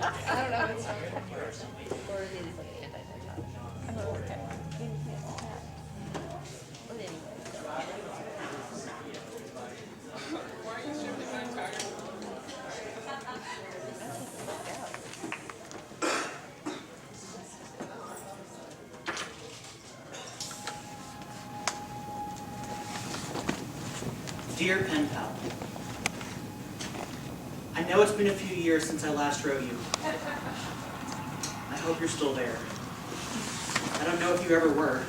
I don't know if it's or it is like antipsychotic. Oh, okay. But anyway. Dear Pen Pal, I know it's been a few years since I last wrote you. I hope you're still there. I don't know if you ever were.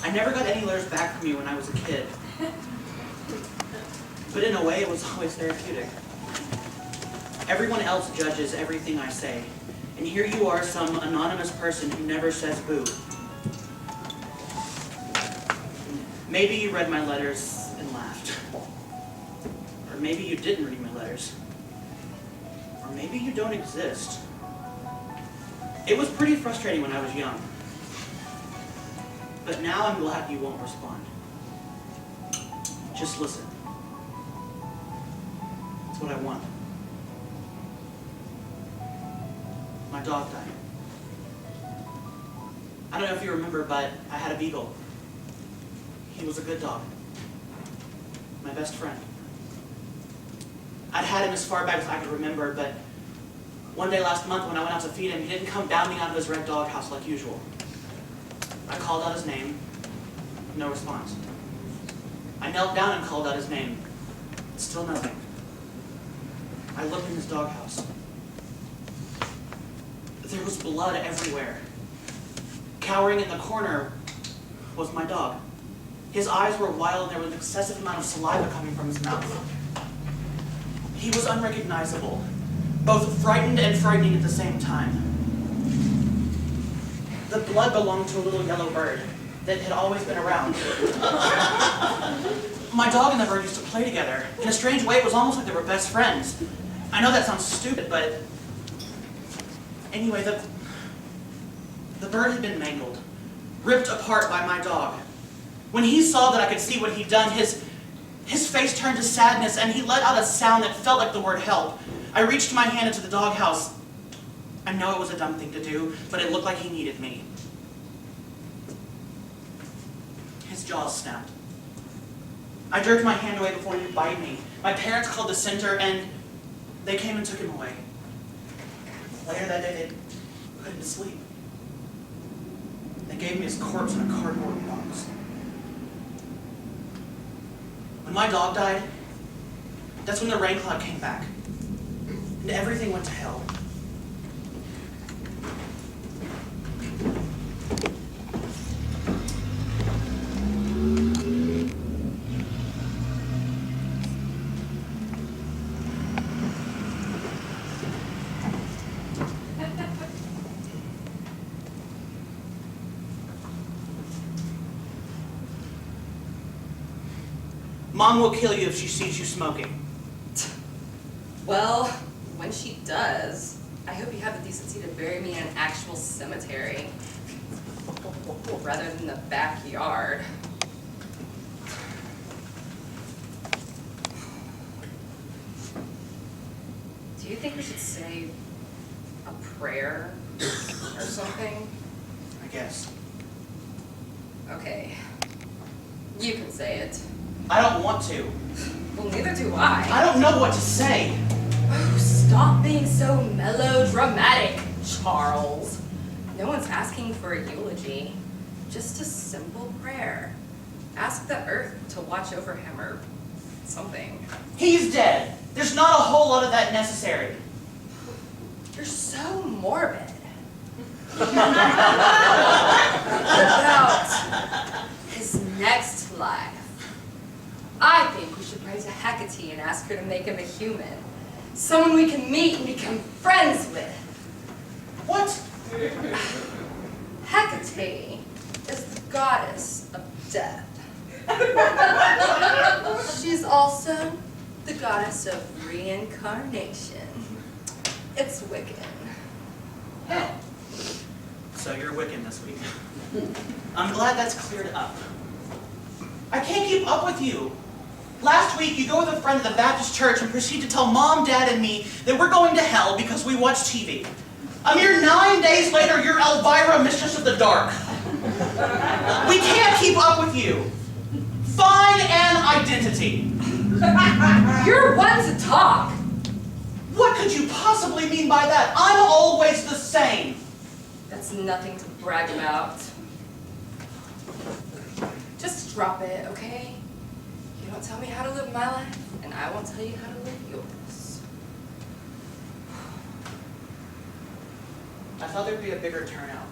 I never got any letters back from you when I was a kid. But in a way, it was always therapeutic. Everyone else judges everything I say, and here you are, some anonymous person who never says boo. Maybe you read my letters and laughed. Or maybe you didn't read my letters. Or maybe you don't exist. It was pretty frustrating when I was young. But now I'm glad you won't respond. Just listen. It's what I want. My dog died. I don't know if you remember, but I had a beagle. He was a good dog. My best friend. I'd had him as far back as I could remember, but one day last month when I went out to feed him, he didn't come bounding out of his red doghouse like usual. I called out his name, no response. I knelt down and called out his name, still nothing. I looked in his doghouse. There was blood everywhere. Cowering in the corner was my dog. His eyes were wild and there was an excessive amount of saliva coming from his mouth. He was unrecognizable, both frightened and frightening at the same time. The blood belonged to a little yellow bird that had always been around. My dog and the bird used to play together. In a strange way, it was almost like they were best friends. I know that sounds stupid, but anyway, the bird had been mangled, ripped apart by my dog. When he saw that I could see what he'd done, his face turned to sadness, and he let out a sound that felt like the word help. I reached my hand into the doghouse. I know it was a dumb thing to do, but it looked like he needed me. His jaws snapped. I jerked my hand away before he could bite me. My parents called the center, and they came and took him away. Later that day, they put him to sleep. They gave me his corpse in a cardboard box. When my dog died, that's when the rain cloud came back. And everything went to hell. Mom will kill you if she sees you smoking. Well, when she does, I hope you have the decency to bury me in an actual cemetery rather than the backyard. Do you think we should say a prayer or something? I guess. Okay, you can say it. I don't want to. Well, neither do I. I don't know what to say. Oh, stop being so melodramatic, Charles. No one's asking for a eulogy. Just a simple prayer. Ask the earth to watch over him or something. He's dead. There's not a whole lot of that necessary. You're so morbid. About his next life. I think we should pray to Hecate and ask her to make him a human. Someone we can meet and become friends with. What? Hecate is the goddess of death. She's also the goddess of reincarnation. It's Wiccan. Oh. So you're Wiccan this week. I'm glad that's cleared up. I can't keep up with you. Last week, you go with a friend to the Baptist church and proceed to tell Mom, Dad, and me that we're going to hell because we watch TV. A mere 9 days later, you're Elvira, Mistress of the Dark. We can't keep up with you. Find an identity. You're one to talk. What could you possibly mean by that? I'm always the same. That's nothing to brag about. Just drop it, okay? You don't tell me how to live my life, and I won't tell you how to live yours. I thought there'd be a bigger turnout.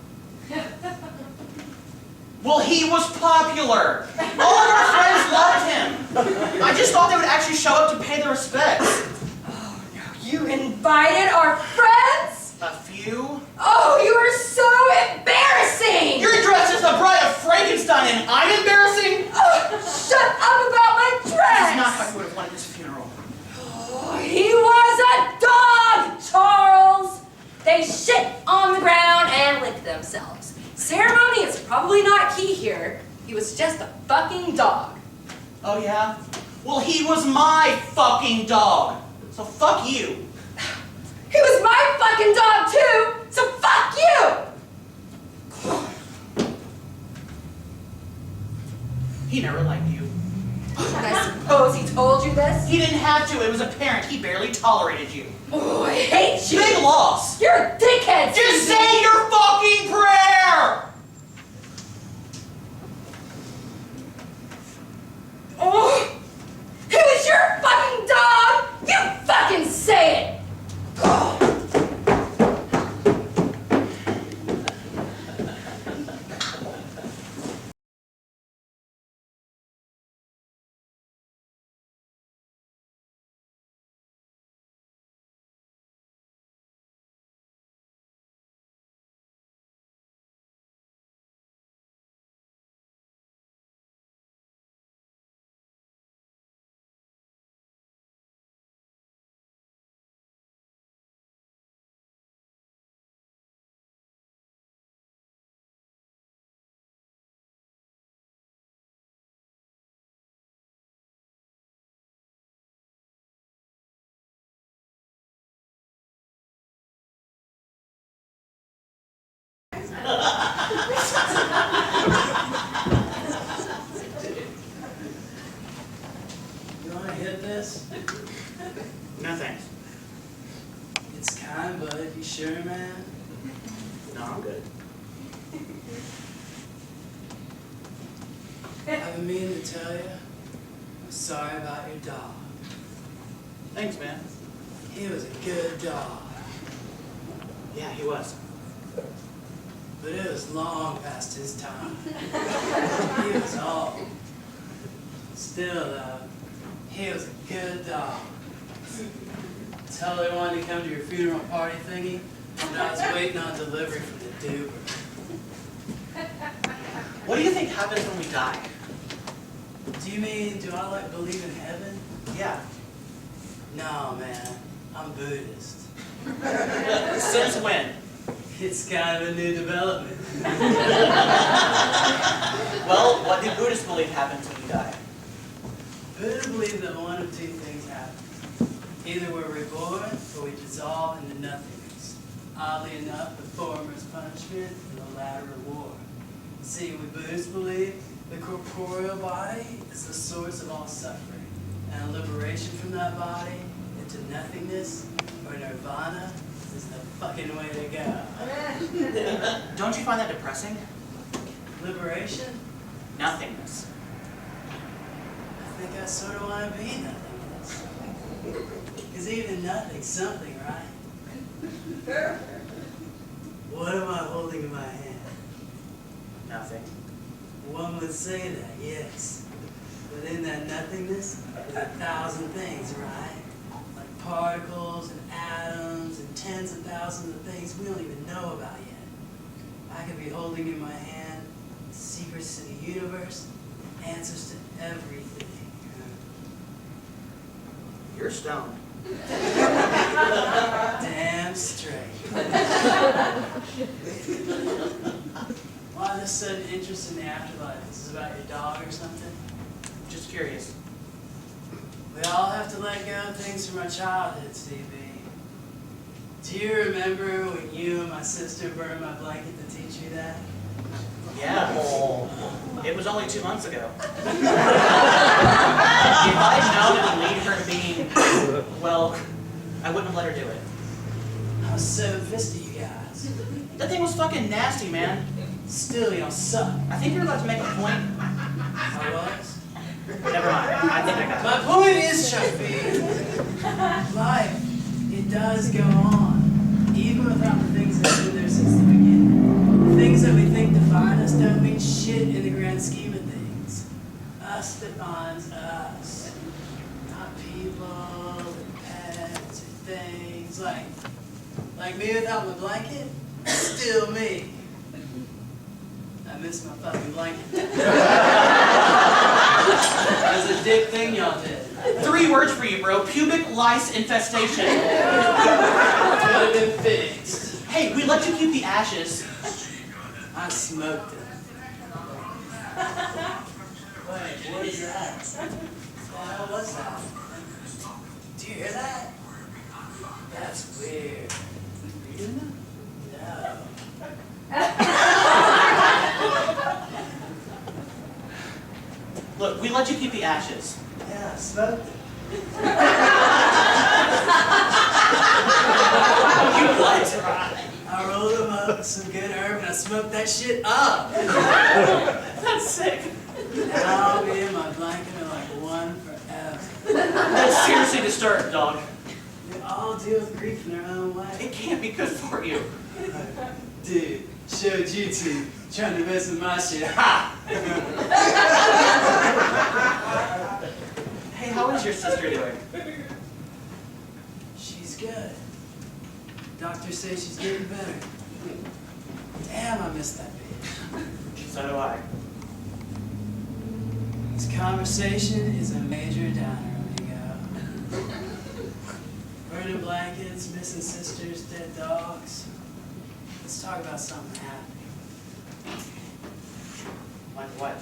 Well, he was popular. All of our friends loved him. I just thought they would actually show up to pay their respects. Oh no, you invited our friends? A few? Oh, you are so embarrassing! You're dressed as the bride of Frankenstein and I'm embarrassing? Oh, shut up about my dress! This is not how you would have wanted this funeral. Oh, he was a dog, Charles! They shit on the ground and licked themselves. Ceremony is probably not key here. He was just a fucking dog. Oh yeah? Well, he was my fucking dog. So fuck you. He was my fucking dog too, so fuck you! He never liked you. And I suppose he told you this? He didn't have to. It was apparent. He barely tolerated you. Oh, I hate you! Big loss. You're a dickhead! Just Susie. say your fucking prayer! Oh, he was your fucking dog! You fucking say it! Oh. You wanna hit this? No thanks. It's kind, bud. You sure, man? No, I'm good. I've been meaning to tell you, I'm sorry about your dog. Thanks, man. He was a good dog, Yeah, he was. but it was long past his time. He was old. Still, though, he was a good dog. Totally wanted to come to your funeral party thingy, and I was waiting on delivery from the duber. What do you think happens when we die? Do you mean, do I like believe in heaven? Yeah. No, man. I'm Buddhist. Since when? It's kind of a new development. Well, what do Buddhists believe happens when you die? Buddha believed that one of two things happens. Either we're reborn or we dissolve into nothingness. Oddly enough, the former is punishment and the latter reward. See, we Buddhists believe the corporeal body is the source of all suffering, and liberation from that body into nothingness or nirvana is the fucking way to go. Don't you find that depressing? Liberation? Nothingness. I think I sort of want to be nothingness. Because even nothing's something, right? What am I holding in my hand? Nothing. One would say that, yes. But in that nothingness, there's 1,000 things, right? Like particles and atoms and tens of thousands of things we don't even know about yet. I could be holding in my hand secrets to the universe, answers to everything. You're stoned. Damn straight. Why this sudden interest in the afterlife? This is about your dog or something? Just curious. have to let go of things from our childhood, CB. Do you remember when you and my sister burned my blanket to teach me that? Yeah. It was only 2 months ago. If I'd known it would lead her to being, well, I wouldn't have let her do it. I was so pissed at you guys. That thing was fucking nasty, man. Still, you don't suck. I think you're about to make a point. I was. Never mind. I think I got it. My point is, Chuffy, life, it does go on. Even without the things that have been there since the beginning. The things that we think define us don't mean shit in the grand scheme of things. Us defines us. Not people, or pets, or things. Like me without my blanket, still me. I miss my fucking blanket. That was a dick thing y'all did. 3 words for you, bro. Pubic lice infestation. Could have been fixed. Hey, we let you keep the ashes. I smoked it. Wait, what is that? What the hell was that? Do you hear that? That's weird. Are you doing that? No. Look, we let you keep the ashes. Yeah, I smoked it. You what? I rolled them up with some good herb and I smoked that shit up. That's sick. And I'll be in my blanket in like one forever. That's seriously disturbed, dog. They all deal with grief in their own way. It can't be good for you. Dude, showed YouTube trying to mess with my shit. Ha! Hey, how is your sister doing? She's good. Doctors say she's getting better. Damn, I miss that bitch. So do I. This conversation is a major downer, amigo. Burning blankets, missing sisters, dead dogs. Let's talk about something happy. Like what?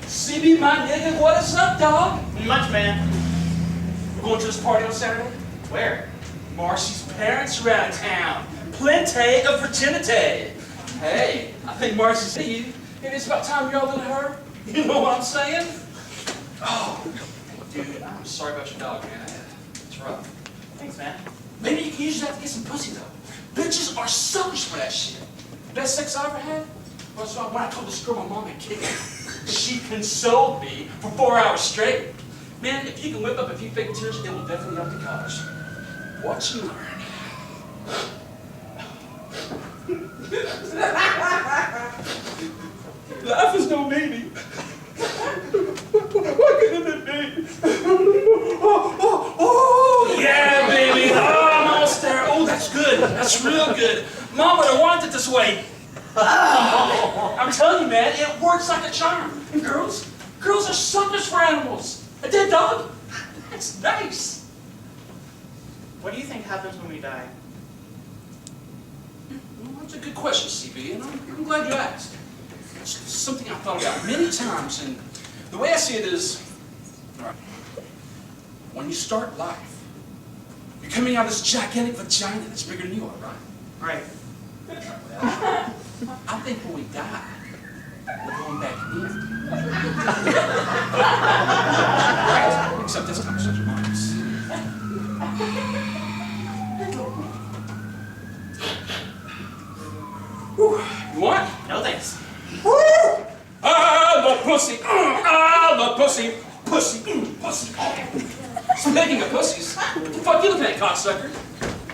CB, my nigga, what is up, dog? Much, man. We're going to this party on Saturday? Where? Marcy's parents are out of town. Plenty of virginity. Hey, I think Marcy see you, and it's about time y'all did her. You know what I'm saying? Oh, dude, I'm sorry about your dog, man. It's rough. Thanks, man. Maybe you can use that to get some pussy, though. Bitches are suckers for that shit. Best sex I ever had was when I told this girl my mom had kicked me. She consoled me for 4 hours straight. Man, if you can whip up a few fake tears, it will definitely help the cause. Watch and learn. Life is no meaning. What could it be? Oh, yeah, baby. Oh, I'm almost there. Oh, that's good. That's real good. Mom would have wanted it this way. I'm telling you, man, it works like a charm. And girls are suckers for animals. A dead dog? That's nice. What do you think happens when we die? Well, that's a good question, CB, and I'm glad you asked. It's something I've thought about many times, and the way I see it is, all right, when you start life, you're coming out of this gigantic vagina that's bigger than you are, right? Right. I think when we die, we're going back in. Right, except this time it's such a bonus. Whew. You want? No thanks. Woo! I love pussy. I love pussy. Pussy. Pussy. Speaking of pussies, what the fuck you looking at, cocksucker?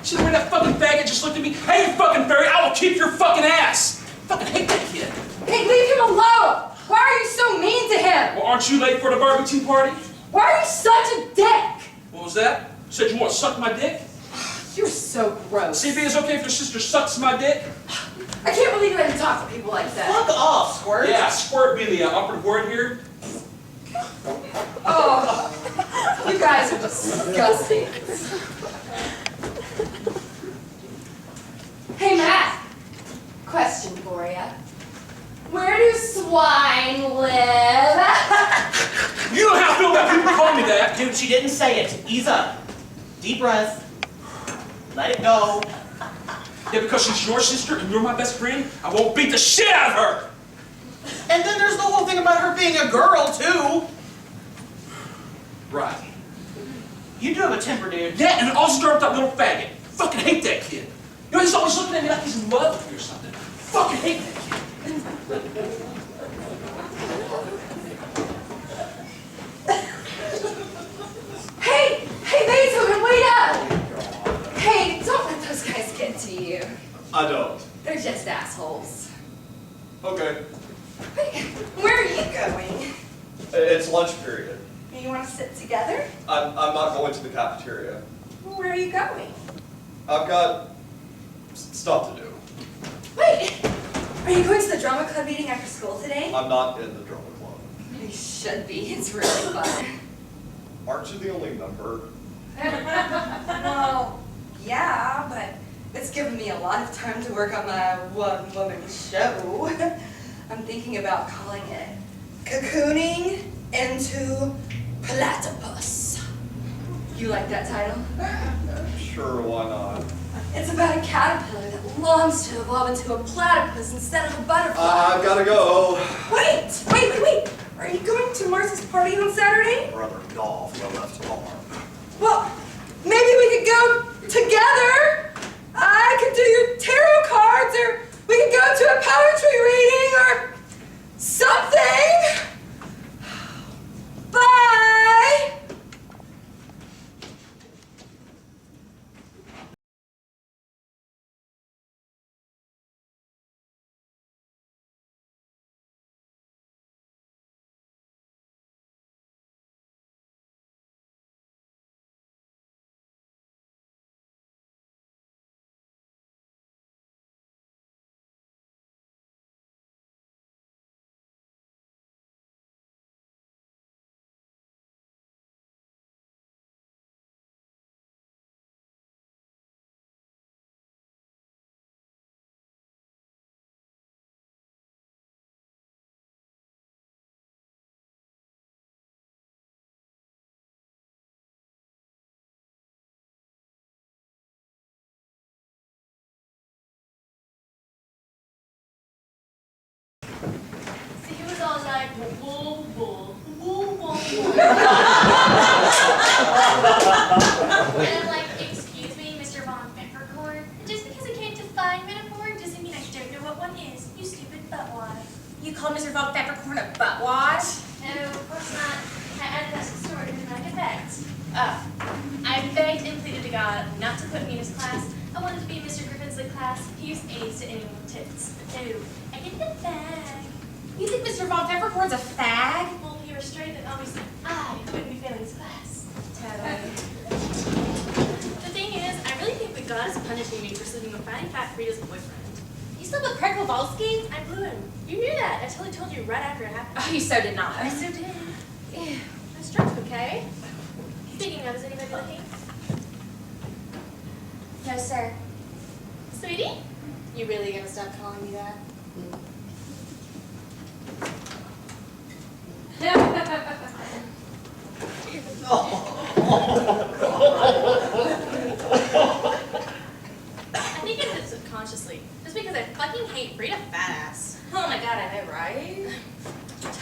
See the way that fucking faggot just looked at me? Hey, you fucking fairy, I will kick your fucking ass. Fucking hate that kid. Hey, leave him alone! Why are you so mean to him? Well, aren't you late for the barbecue party? Why are you such a dick? What was that? Said you want to suck my dick? You're so gross. See if it is okay if your sister sucks my dick? I can't believe you had to talk to people like that. Fuck off, Squirt. Yeah, squirt be the operative word here. Oh, you guys are disgusting. Hey, Matt. Question for you. Where do swine live? You don't have to let people call me that. Dude, she didn't say it. Ease up. Deep breath. Let it go. Yeah, because she's your sister and you're my best friend, I won't beat the shit out of her. And then there's the whole thing about her being a girl, too. Right. You do have a temper, dude. Yeah, and also start with that little faggot. Fucking hate that kid. You know, he's always looking at me like he's in love with me or something. Fucking hate that kid. Hey, Beethoven, wait up! Hey, don't let those guys get to you. I don't. They're just assholes. Okay. Hey, where are you going? It's lunch period. You want to sit together? I'm not going to the cafeteria. Where are you going? I've got stuff to do. Wait, are you going to the drama club meeting after school today? I'm not in the drama club. You should be. It's really fun. Aren't you the only member? Well, yeah, but it's given me a lot of time to work on my one-woman show. I'm thinking about calling it Cocooning into Platypus. You like that title? Sure, why not? It's about a caterpillar that longs to evolve into a platypus instead of a butterfly. I've gotta go. Wait! Are you going to Marcy's party on Saturday? Brother golf the left arm. Well, maybe we could go together. I could do your tarot cards, or we could go to a poetry reading, or something. Bye! See, he was all like, woo, woo, woo, woo, woo. And I'm like, excuse me, Mr. Von Peppercorn? Just because I can't define metaphor doesn't mean I don't know what one is, you stupid buttwad. You call Mr. Von Peppercorn a buttwad? No, of course not. I added that to the story to dramatic effect. I begged and pleaded to God not to put me in his class. I wanted to be in Mr. Griffin's lit class. He used AIDS to anyone with tits. But no, I get the bag. You think Mr. Von Peppercorn's a fag? Well, if you were straight, then obviously I wouldn't be failing his class. Totally. The thing is, I really think that God is punishing me for sleeping with Fatty Fat Frida's boyfriend. You slept with Craig Kowalski? I blew him. You knew that. I totally told you right after it happened. Oh, you so did not. I so did. Yeah, that's drunk, okay? Speaking of, is anybody looking? No, sir. Sweetie? You really gonna stop calling me that? I think I did it subconsciously. Just because I fucking hate Frida fat ass. Oh my god, I know, right?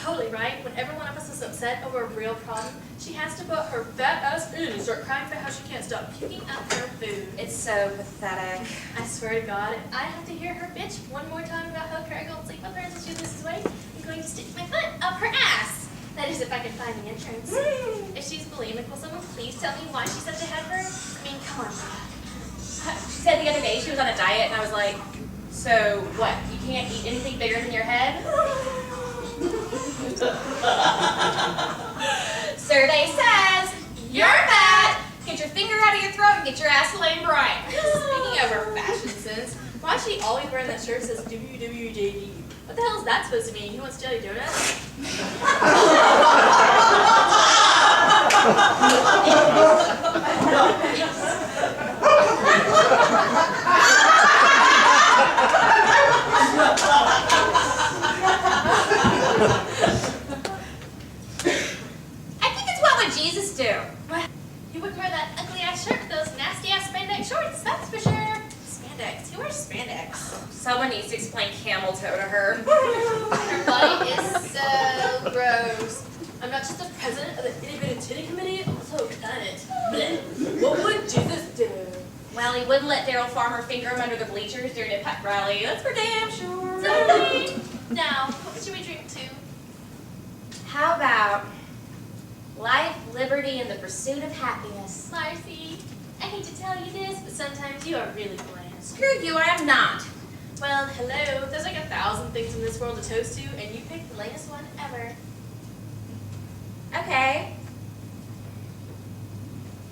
totally right. Whenever one of us is upset over a real problem, she has to put her fat ass in and start crying for how she can't stop puking up her food. It's so pathetic. I swear to God, if I have to hear her bitch one more time about how Craig won't sleep with her until she loses weight, I'm going to stick my foot up her ass. That is, if I can find the entrance. If she's bulimic, will someone please tell me why she's such a headburn? I mean, come on, God. She said the other day she was on a diet, and I was like, so what, you can't eat anything bigger than your head? Survey says, you're fat! Get your finger out of your throat and get your ass laying bright. Speaking of her fashion sense, why is she always wearing that shirt that says WWJD? What the hell is that supposed to mean? Who wants jelly donuts? I think it's what would Jesus do? What? He wouldn't wear that ugly ass shirt with those nasty ass spandex shorts, that's for sure. Spandex? Who wears spandex? Someone needs to explain camel toe to her. Her body is so gross. I'm not just the president of the itty bitty titty committee, I'm also a planet. What would Jesus do? Well, he wouldn't let Daryl Farmer finger him under the bleachers during a pep rally. That's for damn sure. Sorry. Now, what should we drink to? How about life, liberty, and the pursuit of happiness? Marcy, I hate to tell you this, but sometimes you are really bland. Screw you, I am not. Well, hello, there's like 1,000 things in this world to toast to, and you picked the latest one ever. Okay.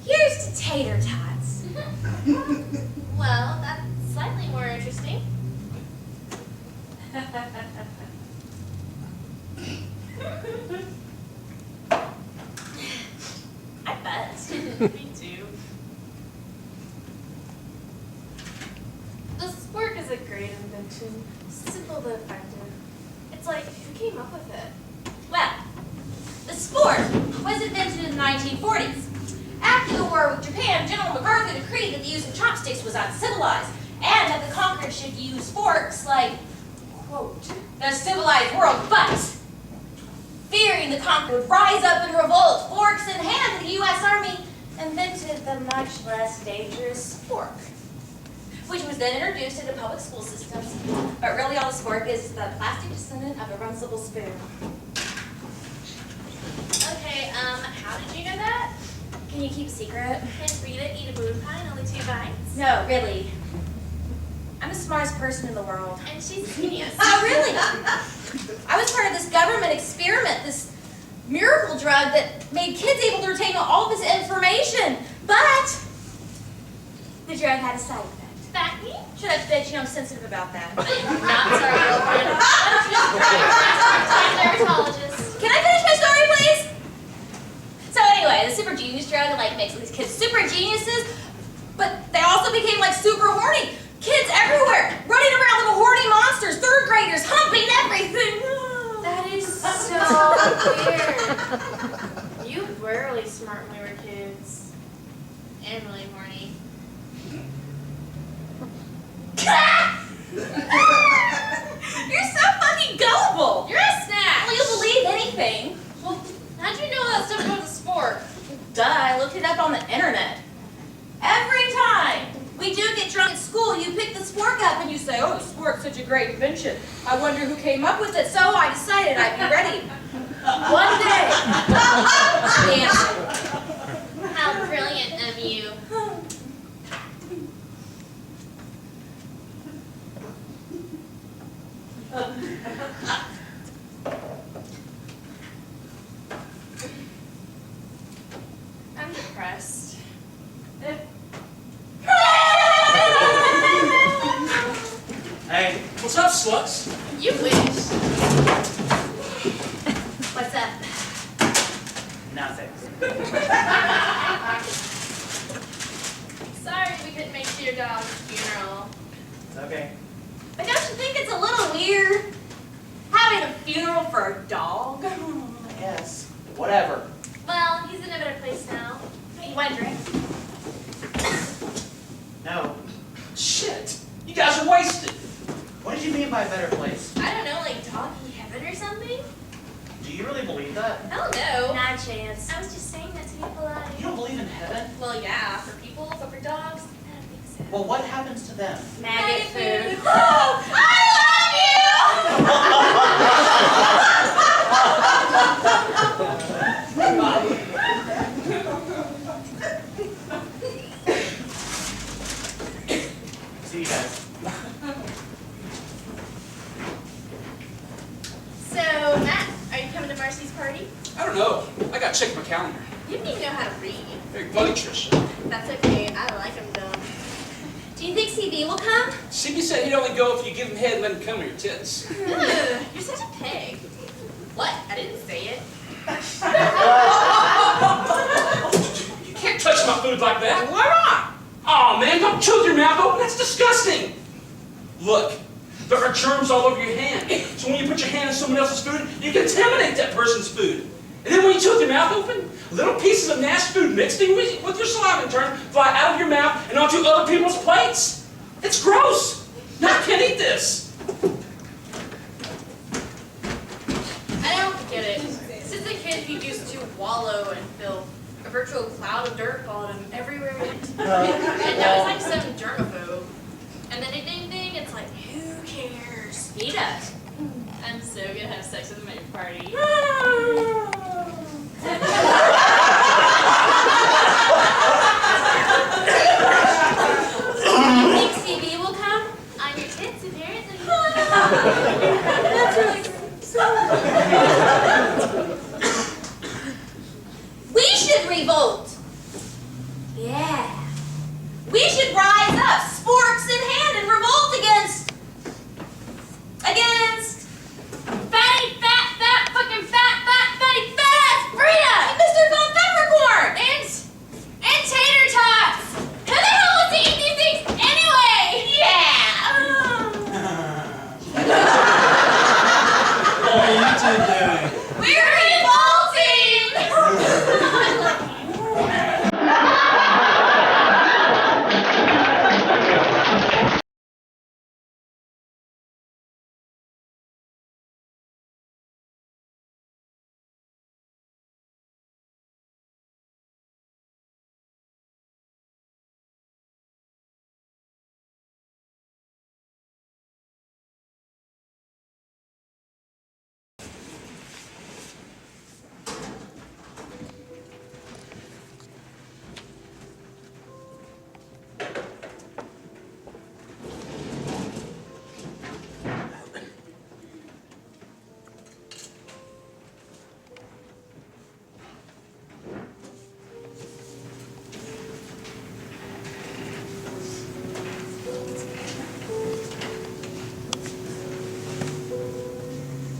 Here's to tater tots. Well, that's slightly more interesting. I buzzed. Me too. The spork is a great invention. Simple but effective. It's like, who came up with it? Well, the sport was invented in the 1940s. After the war with Japan, General MacArthur decreed that the use of chopsticks was uncivilized, and that the conquered should use forks like, quote, the civilized world, but fearing the conquered would rise up and revolt, forks in hand, the U.S. Army invented the much less dangerous spork, which was then introduced into public school systems. But really all the spork is the plastic descendant of a runcible spoon. Okay, how did you know that? Can you keep a secret? Can't read it, eat a balloon pie, and only 2 bites. No, really. I'm the smartest person in the world. And she's a genius. Oh, really? I was part of this government experiment, this miracle drug that made kids able to retain all of this information. But the drug had a side effect. Back me? Should I bet you I'm sensitive about that? Not sorry, girlfriend. I'm just trying to dermatologist. Can I finish my story, please? So anyway, the super genius drug like makes these kids super geniuses, but they also became like super horny. Kids everywhere, running around little horny monsters, 3rd graders, humping everything. That is so weird. You were really smart when we were kids. And really horny. You're so fucking gullible. You're a snack! Well, you'll believe anything. Well, how'd you know that stuff about the sport? Duh, I looked it up on the internet. Every time we do get drunk at school, you pick the spork up and you say, oh, the spork's such a great invention. I wonder who came up with it, so I decided I'd be ready. One day. The answer. How brilliant of you. I'm depressed. Hey, what's up, sluts? You wish. What's up? Nothing. Sorry we couldn't make it to your dog's funeral. It's okay. But don't you think it's a little weird having a funeral for a dog? Yes. Whatever. Well, he's in a better place now. You want a drink? No. Shit, you guys are wasted. What did you mean by a better place? I don't know, like doggy heaven or something? Do you really believe that? Hell no. Not a chance. I was just saying that to be polite. You don't believe in heaven? Well, yeah, for people, but for dogs. I don't think so. Well, what happens to them? Maggot food. Oh, I See you guys. So, Matt, are you coming to Marcy's party? I don't know. I gotta check my calendar. You didn't even know how to read. Very funny, Trisha. That's okay. I like him though. Do you think CB will come? CB said he'd only go if you give him head and let him come to your tits. Ugh, you're such a pig. What? I didn't say it. You can't touch my food like that. Why not? Oh man, don't chew with your mouth open. That's disgusting. Look, there are germs all over your hand. So when you put your hand in someone else's food, you contaminate that person's food. And then when you chew with your mouth open, little pieces of nasty food mixed in with your saliva in turn fly out of your mouth and onto other people's plates. It's gross. Now I can't eat this. I don't get it. Since a kid, he used to wallow in filth. A virtual cloud of dirt followed him everywhere he went. And now he's like some germaphobe. And then ding ding, it's like, who cares? He does. I'm so gonna have sex with him at your party. You think CB will come? On your tits, apparently. That's really We should revolt. Yeah. We should rise up, sporks in hand, and revolt against Fatty, fat, fucking fatty, fat Frida! Mr. Von Peppercorn. And tater tots! Who the hell wants to eat these things anyway? Yeah! What are you two doing? We're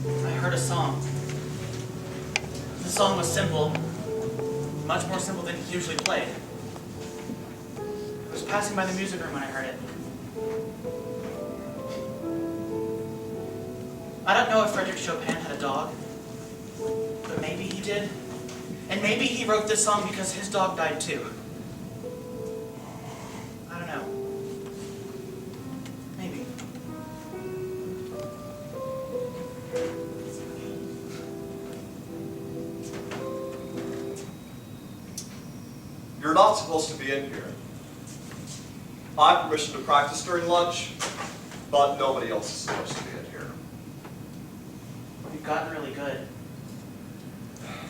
I heard a song. The song was simple, much more simple than he usually played. I was passing by the music room when I heard it. I don't know if Frederick Chopin had a dog, but maybe he did. And maybe he wrote this song because his dog died too. I don't know. Maybe. You're not supposed to be in here. I have permission to practice during lunch, but nobody else is supposed to be in here. You've gotten really good.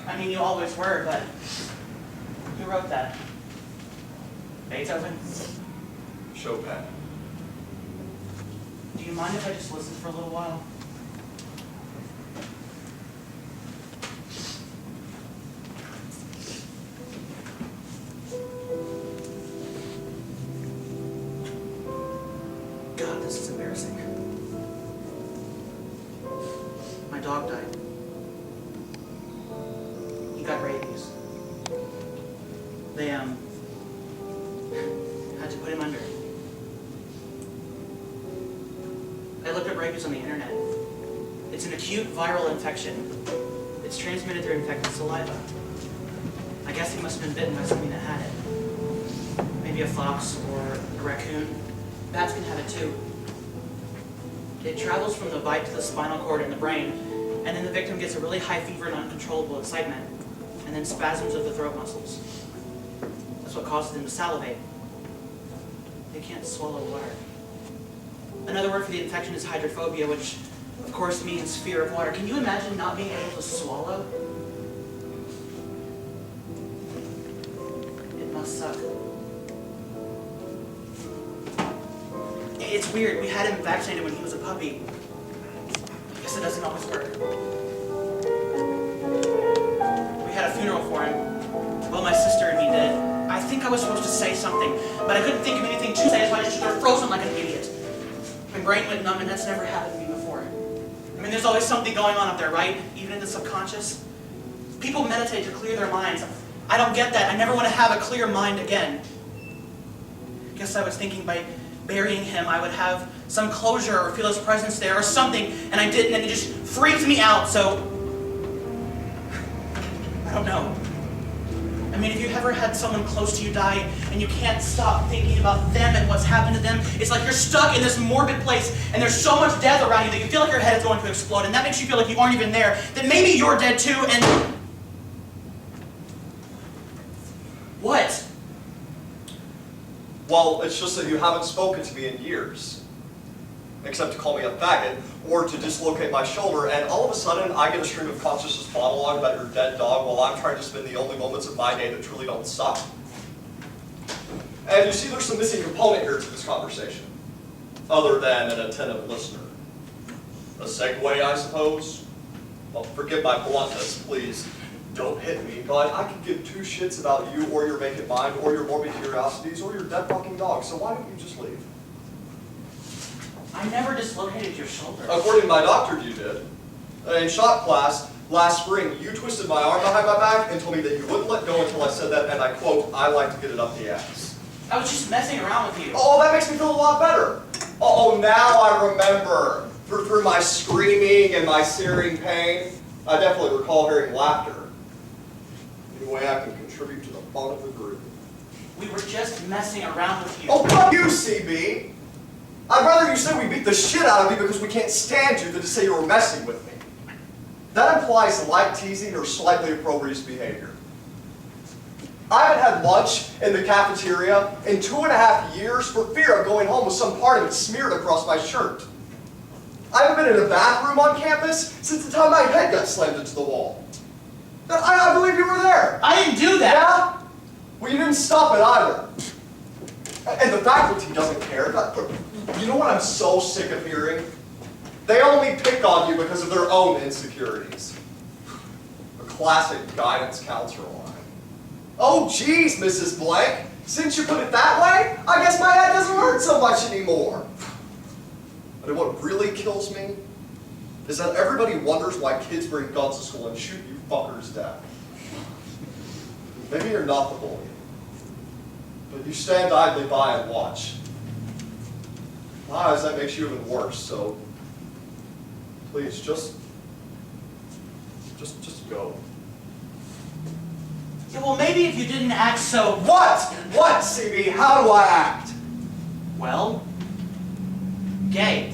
I mean, you always were, but who wrote that? Beethoven? Chopin. Do you mind if I just listen for a little while? God, this is embarrassing. My dog died. He got rabies. They, had to put him under. I looked up rabies on the internet. It's an acute viral infection. It's transmitted through infected saliva. I guess he must have been bitten by something that had it. Maybe a fox or a raccoon. Bats can have it too. It travels from the bite to the spinal cord in the brain, And then the victim gets a really high fever and uncontrollable excitement, and then spasms of the throat muscles. That's what causes them to salivate. They can't swallow water. Another word for the infection is hydrophobia, which of course means fear of water. Can you imagine not being able to swallow? It must suck. It's weird. We had him vaccinated when he was a puppy. I guess it doesn't always work. We had a funeral for him. Well, my sister and me did. I think I was supposed to say something, but I couldn't think of anything to say, so I just stood there frozen like an idiot. My brain went numb, and that's never happened to me before. I mean, there's always something going on up there, right? Even in the subconscious. People meditate to clear their minds. I don't get that. I never want to have a clear mind again. I guess I was thinking by burying him, I would have some closure or feel his presence there or something, and I didn't, and it just freaked me out, so I don't know. I mean, if you ever had someone close to you die and you can't stop thinking about them and what's happened to them, it's like you're stuck in this morbid place and there's so much death around you that you feel like your head is going to explode, and that makes you feel like you aren't even there, that maybe you're dead too, and... What? Well, it's just that you haven't spoken to me in years. Except to call me a faggot, or to dislocate my shoulder, and all of a sudden I get a string of consciousness monologue about your dead dog while I'm trying to spend the only moments of my day that truly don't suck. And you see, there's some missing component here to this conversation, other than an attentive listener. A segue, I suppose? Well, forgive my bluntness, please. Don't hit me, but I could give two shits about you, or your vacant mind, or your morbid curiosities, or your dead fucking dog, so why don't you just leave? I never dislocated your shoulder. According to my doctor, you did. In shop class, last spring, you twisted my arm behind my back and told me that you wouldn't let go until I said that, and I quote, I like to get it up the ass. I was just messing around with you. Oh, that makes me feel a lot better. Oh, now I remember. Through my screaming and my searing pain, I definitely recall hearing laughter. Any way I can contribute to the fun of the group. We were just messing around with you. Oh, fuck you, CB! I'd rather you say we beat the shit out of you because we can't stand you than to say you were messing with me. That implies light teasing or slightly opprobrious behavior. I haven't had lunch in the cafeteria in 2.5 years for fear of going home with some part of it smeared across my shirt. I haven't been in a bathroom on campus since the time my head got slammed into the wall. I believe you were there. I didn't do that. Yeah? Well, you didn't stop it either. And the faculty doesn't care. You know what I'm so sick of hearing? They only pick on you because of their own insecurities. A classic guidance counselor line. Oh, geez, Mrs. Blank. Since you put it that way, I guess my head doesn't hurt so much anymore. But what really kills me is that everybody wonders why kids bring guns to school and shoot you fuckers dead. Maybe you're not the bully, but you stand idly by and watch. Lies, that makes you even worse, so please, just go. Yeah, well, maybe if you didn't act so... What? What, CB? How do I act? Well, gay.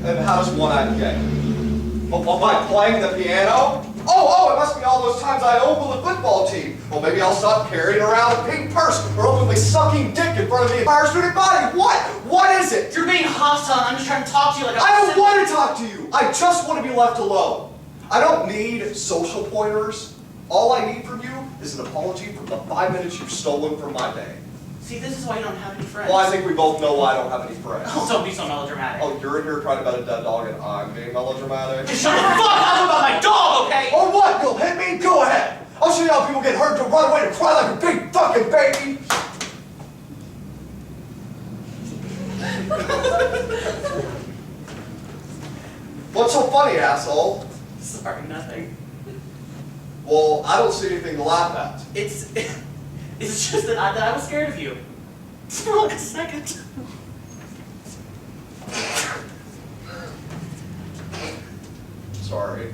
And how does one act gay? By playing the piano? Oh, it must be all those times I ogled the football team. Well, maybe I'll stop carrying around a pink purse or openly sucking dick in front of the entire student body. What? What is it? You're being hostile. I'm just trying to talk to you like a... I don't want to talk to you. I just want to be left alone. I don't need social pointers. All I need from you is an apology for the 5 minutes you've stolen from my day. See, this is why you don't have any friends. Well, I think we both know why I don't have any friends. Oh, don't be so melodramatic. Oh, you're in here crying about a dead dog and I'm being melodramatic? Just shut the fuck up about my dog, okay? Or what? You'll hit me? Go ahead. I'll show you how people get hurt to run away to cry like a big fucking baby. What's so funny, asshole? Sorry, nothing. Well, I don't see anything to laugh at. It's just that I was scared of you. For like a second. Sorry.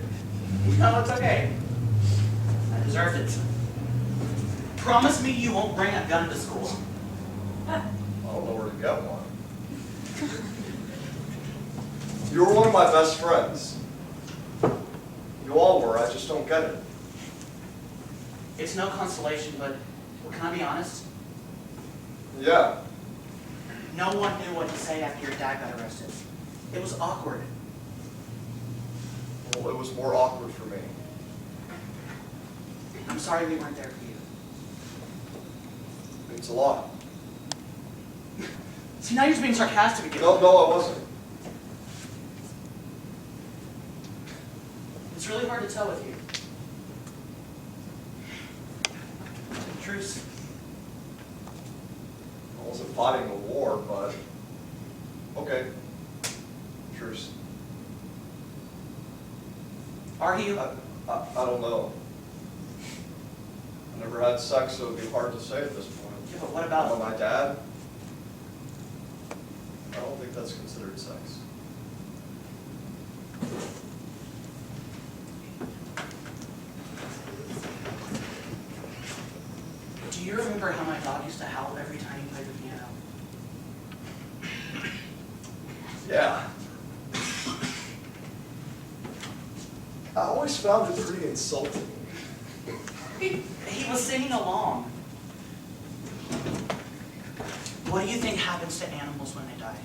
No, it's okay. I deserved it. Promise me you won't bring a gun to school. I don't know where to get one. You were one of my best friends. You all were, I just don't get it. It's no consolation, but can I be honest? Yeah, No one knew what to say after your dad got arrested. It was awkward. well, it was more awkward for me. I'm sorry we weren't there for you. It means a lot. See, now you're just being sarcastic again. No, I wasn't. It's really hard to tell with you. Truce. I wasn't fighting a war, but okay. Truce. Are you? I don't know. I never had sex, so it'd be hard to say at this point. Yeah, but what about my dad? I don't think that's considered sex. Do you remember how my dog used to howl every time he played the piano? Yeah. I always found it pretty insulting. He was singing along. What do you think happens to animals when they die?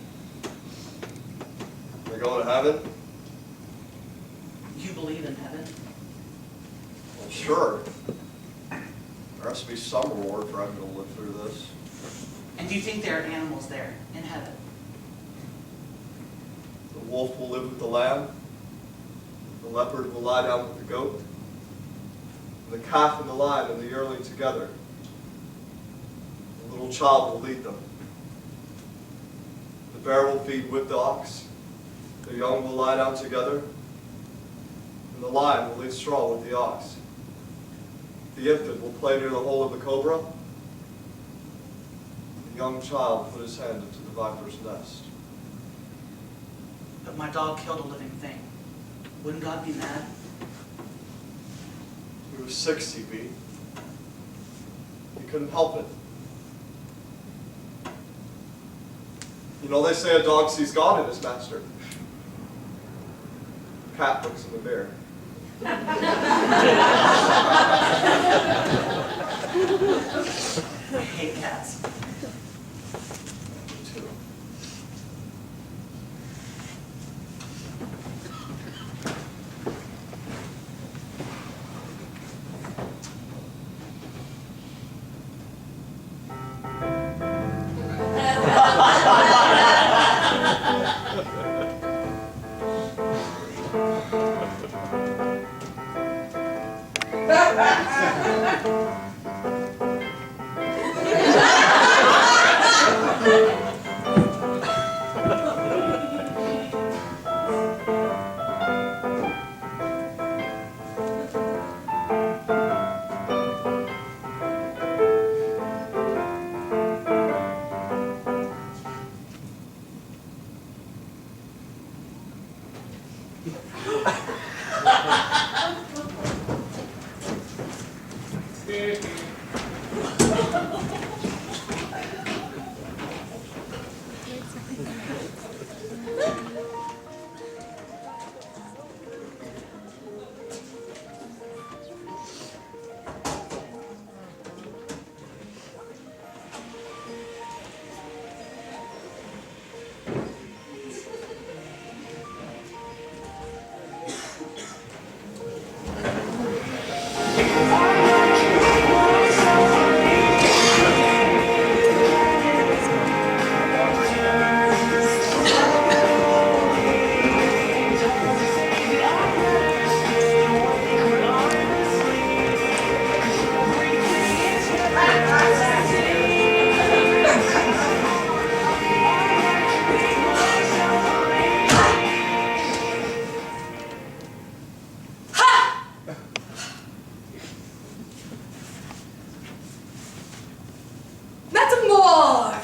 They go to heaven? You believe in heaven? Well, sure. There has to be some reward for having to live through this. And do you think there are animals there in heaven? The wolf will live with the lamb. The leopard will lie down with the goat. And the calf and the lion and the yearling together. The little child will lead them. The bear will feed with the ox. The young will lie down together. And the lion will eat straw with the ox. The infant will play near the hole of the cobra. The young child will put his hand into the viper's nest. But my dog killed a living thing. Wouldn't God be mad? He was 60, B. He couldn't help it. You know, they say a dog sees God in his master. Cat looks in the mirror. I hate cats. Me too.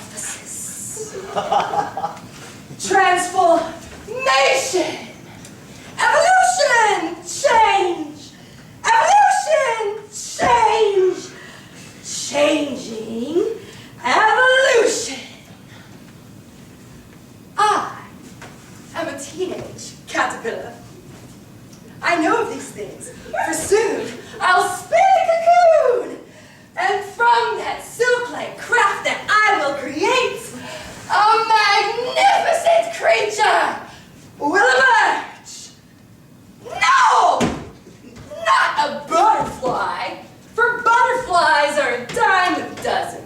Metamorphosis. Transformation. Evolution. Change. Evolution. Change. Changing. Evolution. I am a teenager. Aquila. I know of these things, for soon I'll spin a cocoon, and from that silk-like craft that I will create, a magnificent creature will emerge. No! Not a butterfly, for butterflies are a dime a dozen,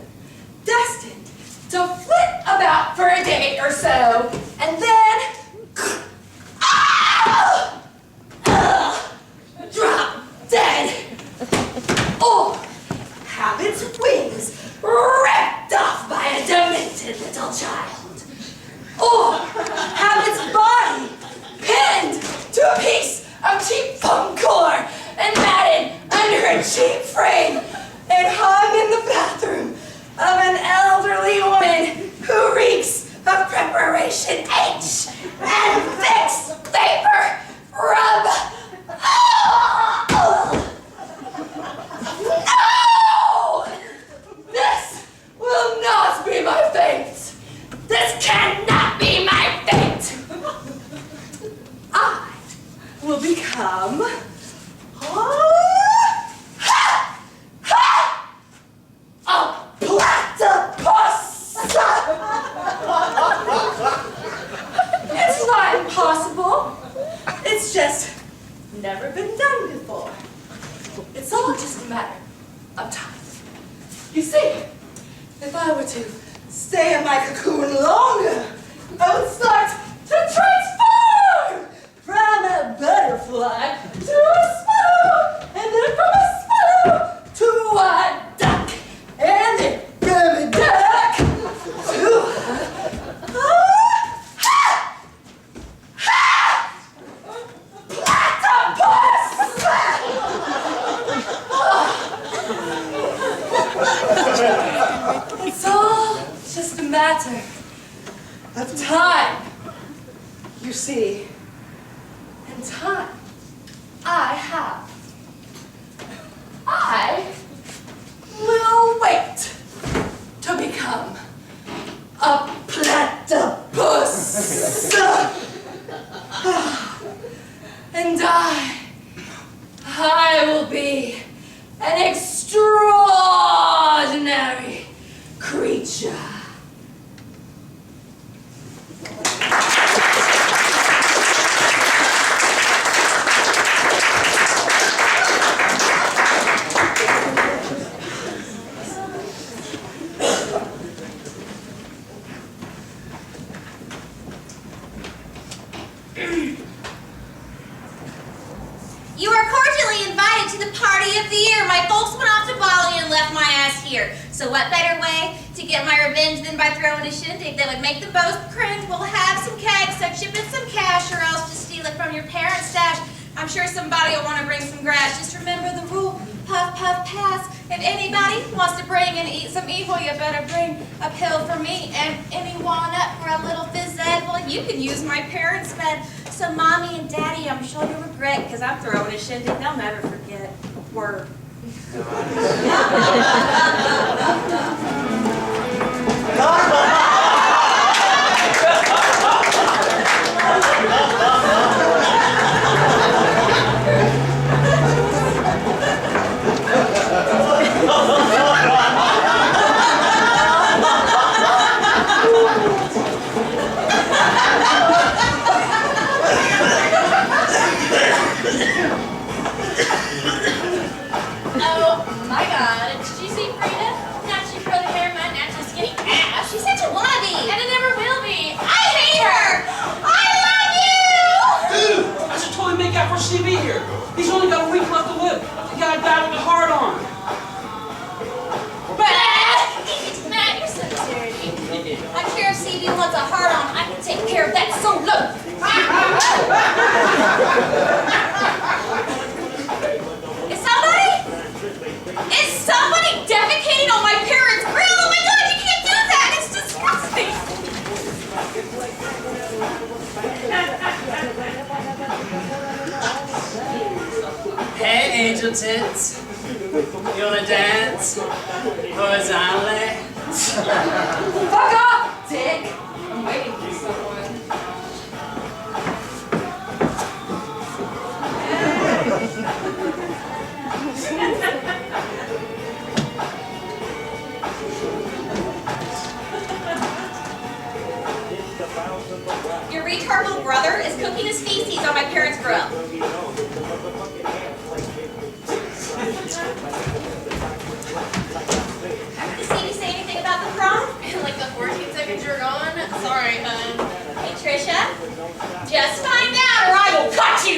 destined to flit about for a day or so, and then drop dead, or have its wings ripped off by a demented little child, or have its body pinned to a piece of cheap foam core and matted under a cheap frame and hung in the bathroom of an elderly woman who reeks of preparation H and fixed vapor rub. No! This will not be my fate. This cannot be my fate. I will become a platypus. It's not impossible. It's just never been done before. It's all just a matter of time. You see, if I were to stay in my cocoon longer, I would start to transform from a butterfly to a swallow, and then from a swallow to a duck, and then from a duck to It's all just a matter of time, you see. And time I have. I will wait to become a platypus. And I will be an extraordinary creature. You are cordially invited to the party of the year. My folks went off to Bali and left my ass here. So what better way to get my revenge than by throwing a shindig that would make them both cringe? We'll have some cake, so chip in some cash, or else just steal it from your parents' stash. I'm sure somebody will want to bring some grass. Just remember the rule, puff, puff, pass. If anybody wants to bring and eat some evil, you better bring a pill for me and anyone up for a little phys ed. Well, you can use my parents' bed. So mommy and daddy, I'm sure you'll regret, because I'm throwing a shindig they'll never forget. Word. Oh my god, did you see Frida? Naturally curly hair, my naturally skinny ass. She's such a wannabe. And it never will be. I hate her. I love you. Dude, I should totally make out for CB here. He's only got a week left to live. The guy died with a heart on. Matt, you're so dirty. I'm sure if CB wants a heart on, I can take care of that solo. Is somebody defecating on my parents' grill? Oh my god, you can't do that! It's disgusting! Hey, angel tits. You wanna dance? Horizontally? Fuck off, dick! I'm waiting for someone. Your retard little brother is cooking his feces on my parents' grill. Did Stevie say anything about the prom? Like the 14 seconds you're gone? Sorry, Hey, Trisha, just find out or I will cut you!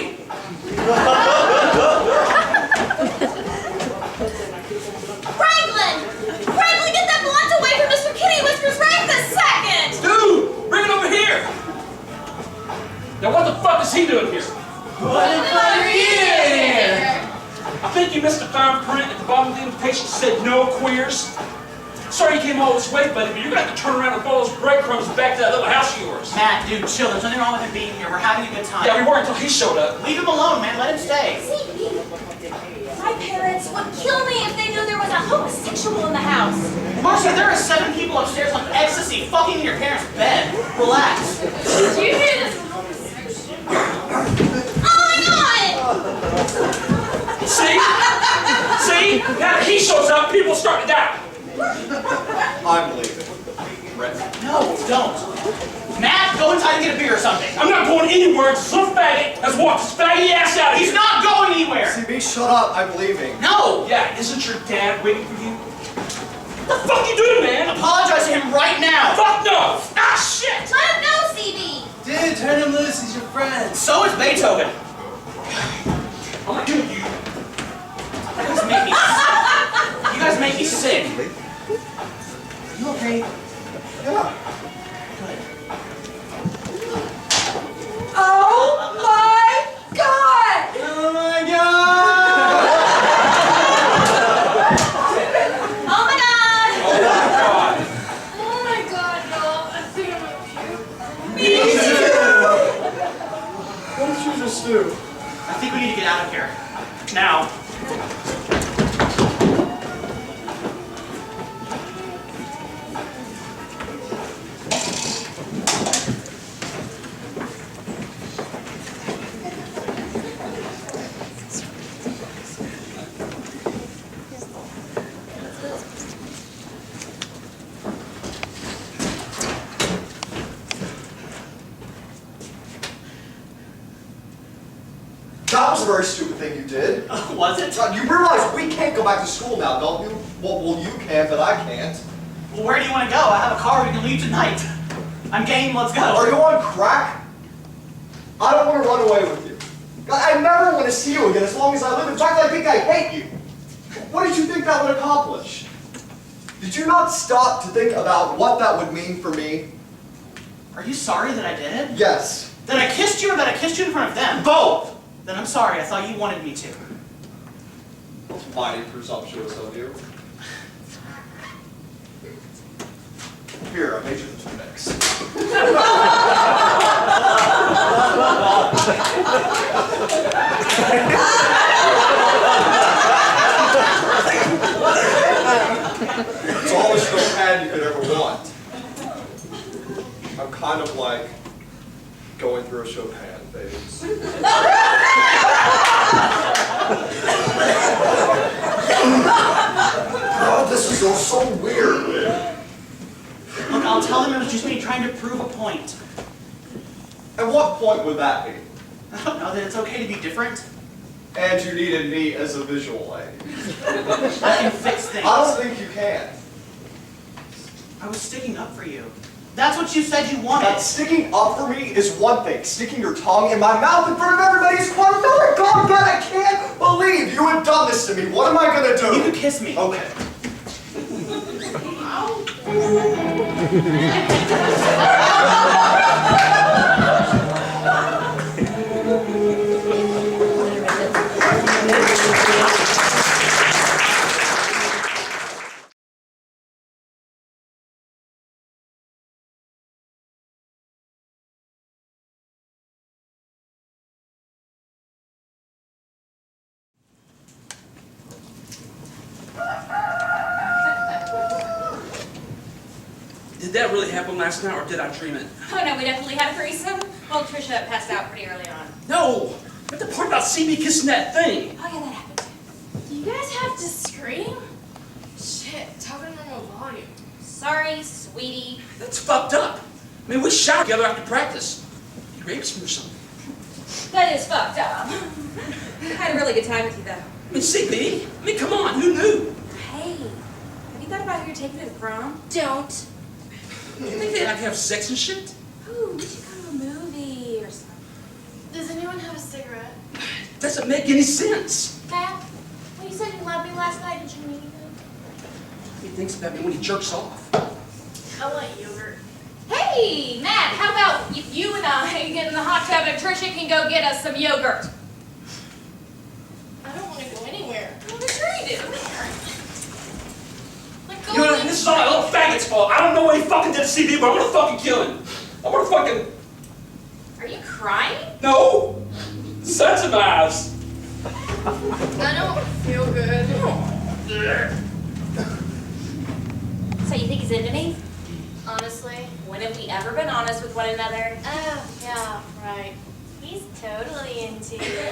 Franklin! Franklin, get that blunt away from Mr. Kitty Whiskers right this second! Dude, bring it over here. Now what the fuck is he doing here? What the fuck are you doing here? I think you missed the fine print at the bottom of the invitation that said no queers. Sorry you came all this way, buddy, but you're gonna have to turn around and follow those breadcrumbs back to that little house of yours. Matt, dude, chill. There's nothing wrong with him being here. We're having a good time. Yeah, we were until he showed up. Leave him alone, man. Let him stay. My parents would kill me if they knew there was a homosexual in the house. Marcia, there are 7 people upstairs on ecstasy fucking in your parents' bed. Relax. Did you hear this homosexual? Oh my god! See? See? Now that he shows up, people start to doubt. I'm leaving. Brett. No, don't. Matt, go inside and get a beer or something. I'm not going anywhere until some faggot has walked his faggy ass out of here. He's not going anywhere. CB, shut up. I'm leaving. No. Yeah, isn't your dad waiting for you? What the fuck you doing, man? Apologize to him right now. Fuck no! Ah, shit! Let him know, CB! Dude, turn him loose. He's your friend. So is Beethoven. I'm gonna kill you. You guys make me sick. Are you okay? Yeah. Good. Oh my god! Oh my god! Oh my god! Oh my god. Oh my god, y'all. I think I'm gonna puke. Me too! What did you just do? I think we need to get out of here. Now. That was a very stupid thing you did. Was it? You realize we can't go back to school now, don't you? Well, you can, but I can't. Well, where do you want to go? I have a car. We can leave tonight. I'm game. Let's go. Are you on crack? I don't want to run away with you. I never want to see you again as long as I live. In fact, I think I hate you. What did you think that would accomplish? Did you not stop to think about what that would mean for me? Are you sorry that I did it? Yes. That I kissed you or that I kissed you in front of them? Both! Then I'm sorry. I thought you wanted me to. That's mighty presumptuous of you. Here, I made you the mix. It's all the Chopin you could ever want. I'm kind of like going through a Chopin phase. Oh, this is all so weird. Look, I'll tell them it was just me trying to prove a point. And what point would that be? I don't know that it's okay to be different. And you needed me as a visual aid. I can fix things. I don't think you can. I was sticking up for you. That's what you said you wanted. That sticking up for me is one thing. Sticking your tongue in my mouth in front of everybody is quite another. God, God, I can't believe you have done this to me. What am I gonna do? You could kiss me. Okay. Did that really happen last night, or did I dream it? Oh no, we definitely had a threesome. Well, Trisha passed out pretty early on. No! But the part about CB kissing that thing! Oh yeah, that happened. Do you guys have to scream? Shit, talk in normal volume. Sorry, sweetie. That's fucked up! I mean, we shot together after practice. He rapes me or something. That is fucked up. I had a really good time with you though. I mean, CB, I mean, come on, who knew? Hey, have you thought about who you're taking to the prom? Don't. You think they like to have sex and shit? Ooh, we should go to a movie or something. Does anyone have a cigarette? Doesn't make any sense. Matt, when you said you loved me last night, did you mean it? He thinks about me when he jerks off. I want yogurt. Hey, Matt, how about you and I get in the hot tub and Trisha can go get us some yogurt? I don't want to go anywhere. Well, sure you do. Like, You know what? This is all that little faggot's fault. I don't know what he fucking did to CB, but I'm gonna fucking kill him. I'm gonna fucking... Are you crying? No! Such a eyes. I don't feel good. So you think he's into me? Honestly. When have we ever been honest with one another? Oh, yeah, right. He's totally into you.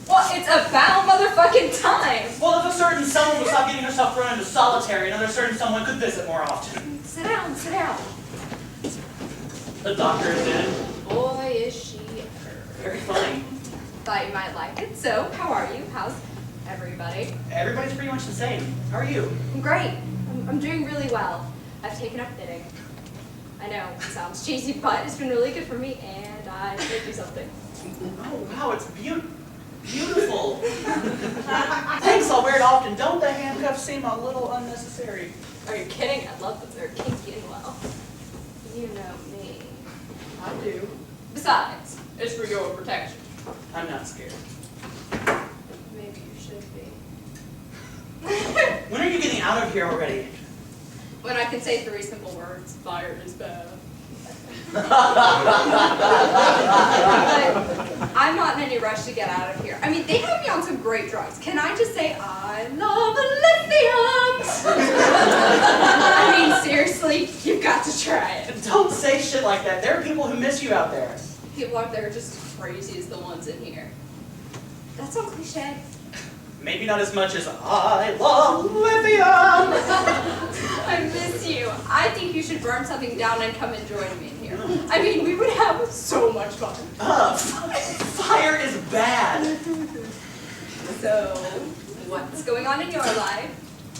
Well, it's about motherfucking time. Well, if a certain someone would stop getting herself thrown into solitary, another certain someone could visit more often. Sit down, sit down. The doctor is in. Boy, is she Very funny. Thought you might like it. So, how are you? How's everybody? Everybody's pretty much the same. How are you? I'm great. I'm doing really well. I've taken up knitting. I know, it sounds cheesy, but it's been really good for me, and I should do something. Oh, wow, it's beautiful. Thanks, I'll wear it often. Don't the handcuffs seem a little unnecessary? Are you kidding? I love that they're kinky and well. You know me. I do. Besides, it's for your protection. I'm not scared. Maybe you should be. When are you getting out of here already? When I can say 3 simple words, fire is bad. But I'm not in any rush to get out of here. I mean, they have me on some great drugs. Can I just say, I love lithium? I mean, seriously, you've got to try it. Don't say shit like that. There are people who miss you out there. People out there are just as crazy as the ones in here. That's so cliche. Maybe not as much as I love lithium. I miss you. I think you should burn something down and come and join me in here. I mean, we would have so much fun. Fire is bad. So, what's going on in your life?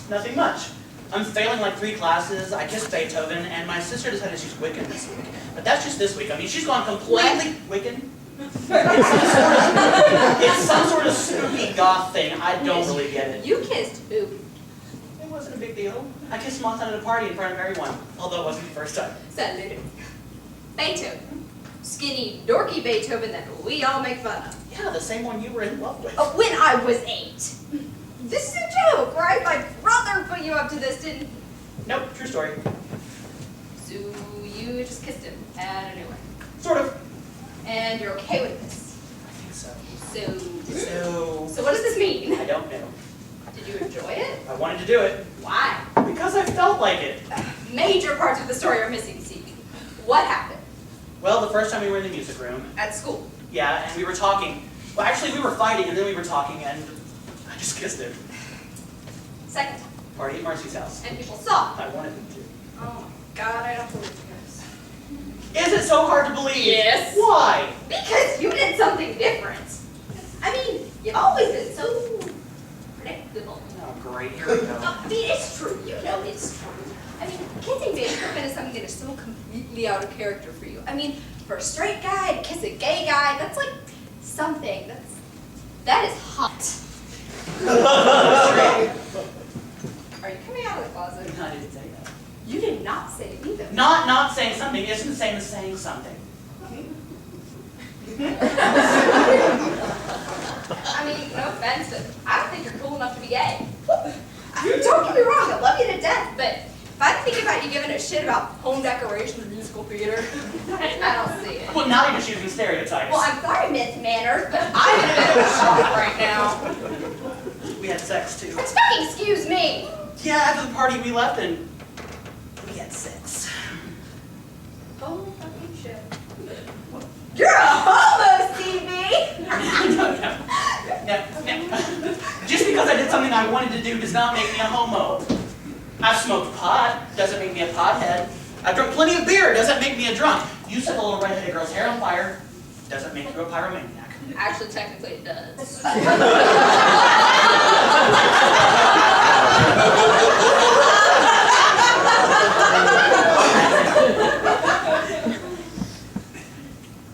Nothing much. I'm failing like 3 classes, I kissed Beethoven, and my sister decided she's Wiccan this week. But that's just this week. I mean, she's gone completely Wiccan. It's some sort of spooky goth thing. I don't really get it. You kissed who? It wasn't a big deal. I kissed him at a party in front of everyone, although it wasn't the first time. Salute. Beethoven. Skinny, dorky Beethoven that we all make fun of. Yeah, the same one you were in love with. When I was 8. This is a joke, right? My brother put you up to this, didn't he? Nope, true story. So you just kissed him out of nowhere. Sort of. And you're okay with this? I think so. So what does this mean? I don't know. Did you enjoy it? I wanted to do it Why? because I felt like it. Major parts of the story are missing, CB. What happened? Well, the first time we were in the music room, At school. yeah, and we were talking. Well, actually, we were fighting, and then we were talking, and I just kissed him. Second time. Party at Marcy's house. And people saw. I wanted him to. Oh my God, I don't believe you guys. Is it so hard to believe? Yes. Why? Because you did something different. I mean, you've always been so predictable. Oh, great. Here we go. I mean, it's true. You know it's true. I mean, kissing Danny Griffin is something that is so completely out of character for you. I mean, for a straight guy to kiss a gay guy, that's like something. That is hot. Are you coming out of the closet? I didn't say that. You did not say it either. Not saying something isn't the same as saying something. I mean, no offense, but I don't think you're cool enough to be gay. Don't get me wrong, I love you to death, but if I think about you giving a shit about home decoration or musical theater, I don't see it. Well, now you're just using stereotypes. Well, I'm sorry, Miss Manners, but I'm in a bit of a shock right now. We had sex too. Let's fucking excuse me. Yeah, after the party we left and we had sex. Oh, fucking shit. You're a homo, Stevie! No. Just because I did something I wanted to do does not make me a homo. I've smoked pot, doesn't make me a pothead. I've drunk plenty of beer, doesn't make me a drunk. You set the little redheaded girl's hair on fire, doesn't make you a pyromaniac. Actually, technically it does.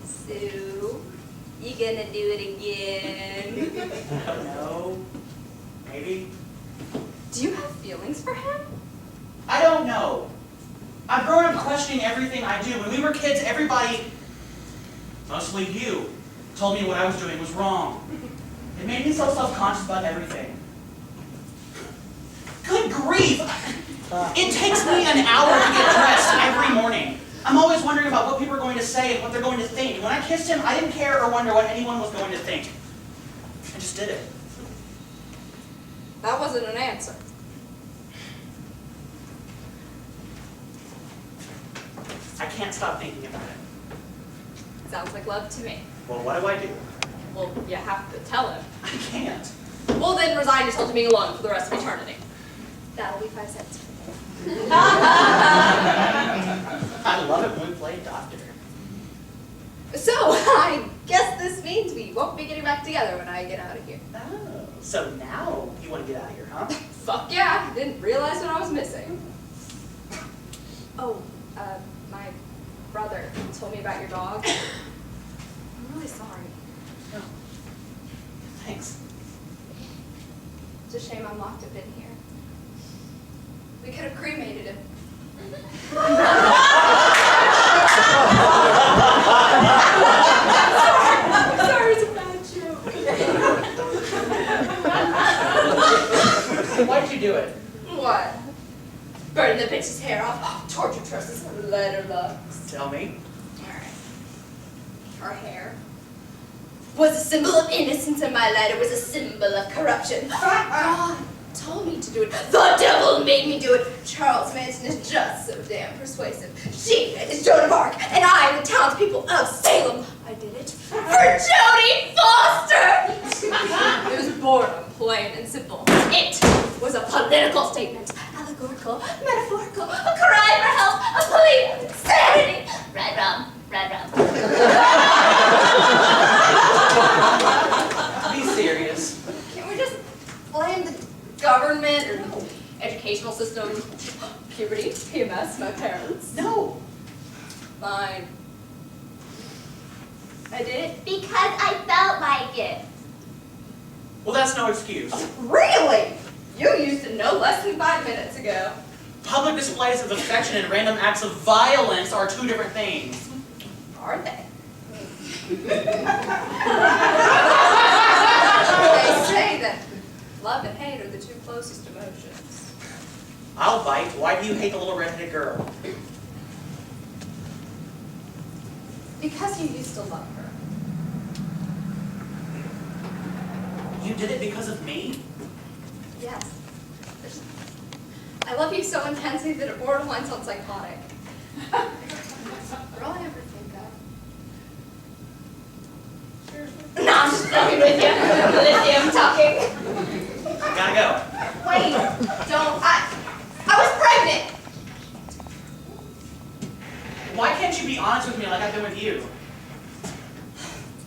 Sue, you gonna do it again? No. Maybe. Do you have feelings for him? I don't know. I've grown up questioning everything I do. When we were kids, everybody, mostly you, told me what I was doing was wrong. It made me so self-conscious about everything. Good grief! It takes me an hour to get dressed every morning. I'm always wondering about what people are going to say and what they're going to think. When I kissed him, I didn't care or wonder what anyone was going to think. I just did it. That wasn't an answer. I can't stop thinking about it. Sounds like love to me. Well, what do I do? Well, you have to tell him. I can't. Well, then resign yourself to being alone for the rest of eternity. That'll be 5 cents. I love it when we play doctor. So, I guess this means we won't be getting back together when I get out of here. Oh, so now you want to get out of here, huh? Fuck yeah, didn't realize what I was missing. Oh, my brother told me about your dog. I'm really sorry. No. Thanks. It's a shame I'm locked up in here. We could have cremated him. Sorry, it's a bad joke. Why'd you do it? What? Burning the bitch's hair off, torture tresses, letter locks. Tell me. Alright. Her hair was a symbol of innocence and my letter was a symbol of corruption. God told me to do it. The devil made me do it. Charles Manson is just so damn persuasive. She is Joan of Arc, and I am the townspeople of Salem. I did it for Jodie Foster! It was boredom, plain and simple. It was a political statement. Allegorical, metaphorical, a cry for help, a plea of insanity. Red rum, red rum. Be serious. Can't we just blame the government or the educational system, puberty, PMS, my parents? No. Fine. I did it. Because I felt like it. Well, that's no excuse. Really? You used it no less than 5 minutes ago. Public displays of affection and random acts of violence are two different things. Are they? They say that love and hate are the two closest emotions. I'll bite. Why do you hate the little redheaded girl? Because you used to love her. You did it because of me? Yes. I love you so intensely that it borderline sounds psychotic. You're all I ever think of. No, I'm just fucking with you. Lizzie, I'm talking. Gotta go. Wait, don't. I was pregnant. Why can't you be honest with me like I've been with you?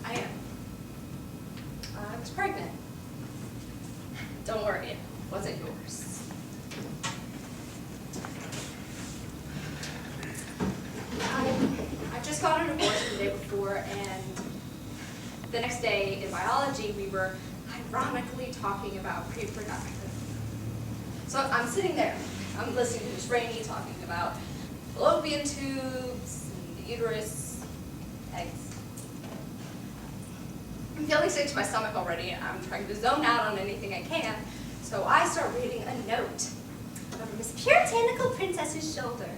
I am. I was pregnant. Don't worry. wasn't yours. I just got an abortion the day before, and the next day in biology we were ironically talking about reproduction. So I'm sitting there, I'm listening to Miss Rainey talking about fallopian tubes, and the uterus, eggs. I'm feeling sick to my stomach already, and I'm trying to zone out on anything I can, so I start reading a note over Miss Puritanical Princess's shoulder.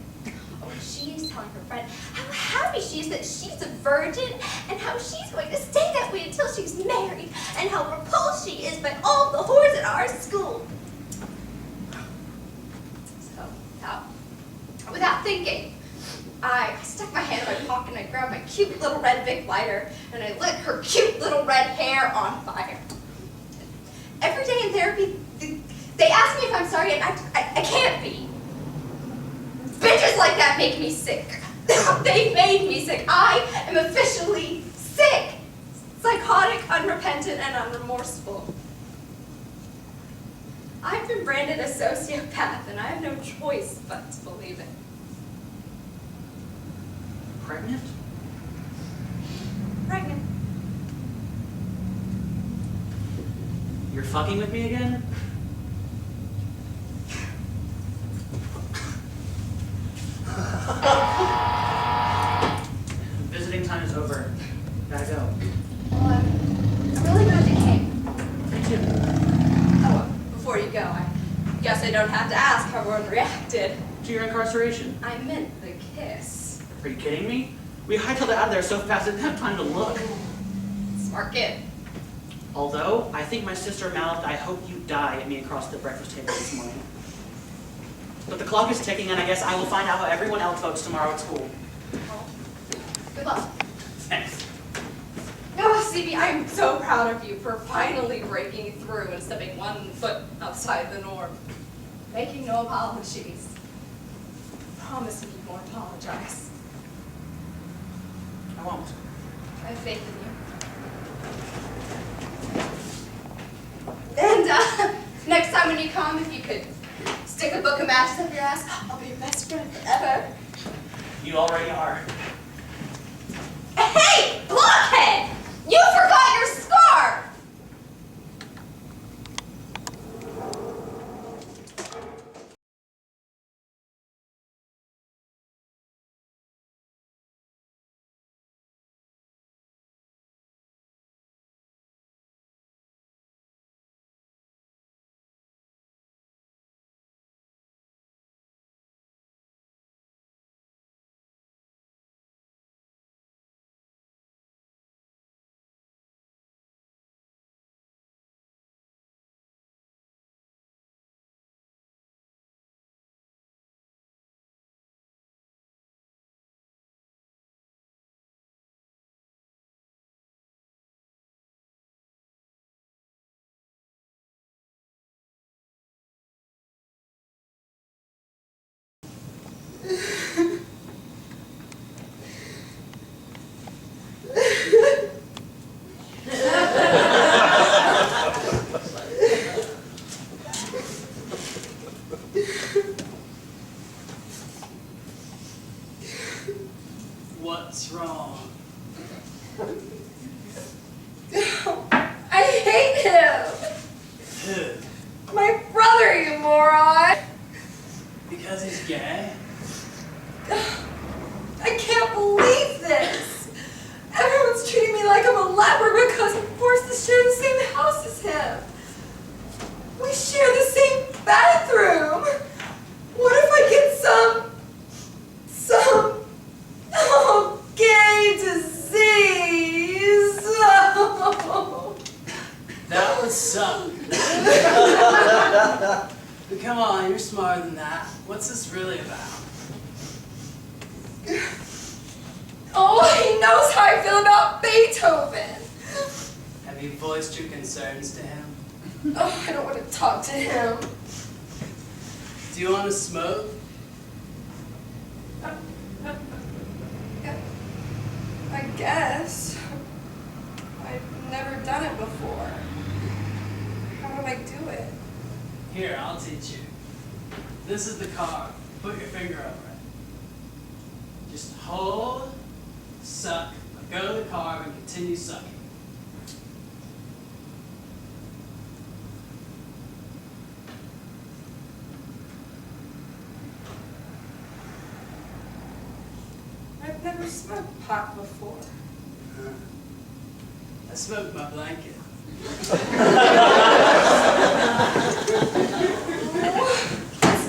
Oh, she's telling her friend how happy she is that she's a virgin, and how she's going to stay that way until she's married, and how repulsed she is by all the whores at our school. So, without thinking, I stuck my hand in my pocket and I grabbed my cute little red Bic lighter and I lit her cute little red hair on fire. Every day in therapy, they ask me if I'm sorry, and I can't be. Bitches like that make me sick. They made me sick. I am officially sick. Psychotic, unrepentant, and unremorseful. I've been branded a sociopath, and I have no choice but to believe it. Pregnant? Pregnant. You're fucking with me again? Visiting time is over. Gotta go. Well, I'm really glad you came. Me too. Oh, before you go, I guess I don't have to ask how everyone reacted. To your incarceration. I meant the kiss. Are you kidding me? We hightailed it out of there so fast I didn't have time to look. Smart kid. Although, I think my sister mouthed, "I hope you die," at me across the breakfast table this morning. But the clock is ticking, and I guess I will find out how everyone else votes tomorrow at school. Well, good luck. Thanks. Oh, CB, I am so proud of you for finally breaking through and stepping one foot outside the norm. Making no apologies. Promise me you won't apologize. I won't. I have faith in you. And next time when you come, if you could stick a book of matches up your ass, I'll be your best friend forever. You already are. Hey, blockhead! You forgot your scarf! What's wrong? I hate him! Who? My brother, you moron! Because he's gay? I can't believe this! Everyone's treating me like I'm a leper because I'm forced to share the same house as him. We share the same bathroom. What if I get some gay disease? Oh. That would suck. But come on, you're smarter than that. What's this really about? Oh, he knows how I feel about Beethoven. Have you voiced your concerns to him? Oh, I don't want to talk to him. Do you want to smoke? I guess. I've never done it before. How do I do it? Here, teach you. This is the carb. Put your finger over it. Just hold, suck, let go of the carb, and continue sucking. I've never smoked pot before. I smoked my blanket. It's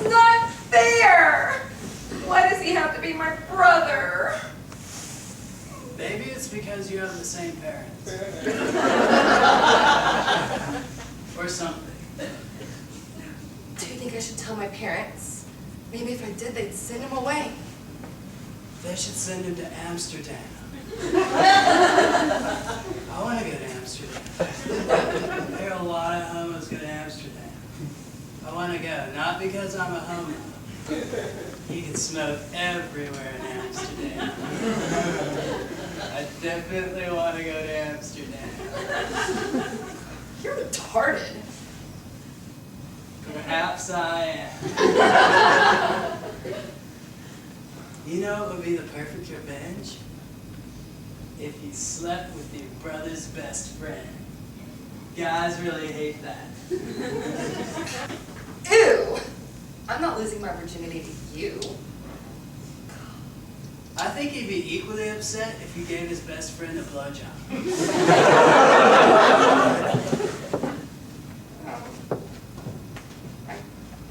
not fair! Why does he have to be my brother? Maybe it's because you have the same parents. Or something. Do you think I should tell my parents? Maybe if I did, they'd send him away. They should send him to Amsterdam. I want to go to Amsterdam. There are a lot of homos go to Amsterdam. I want to go, not because I'm a homo. You can smoke everywhere in Amsterdam. I definitely want to go to Amsterdam. You're retarded. Perhaps I am. You know what would be the perfect revenge? If you slept with your brother's best friend. Guys really hate that. Ew! I'm not losing my virginity to you. I think he'd be equally upset if you gave his best friend a blowjob.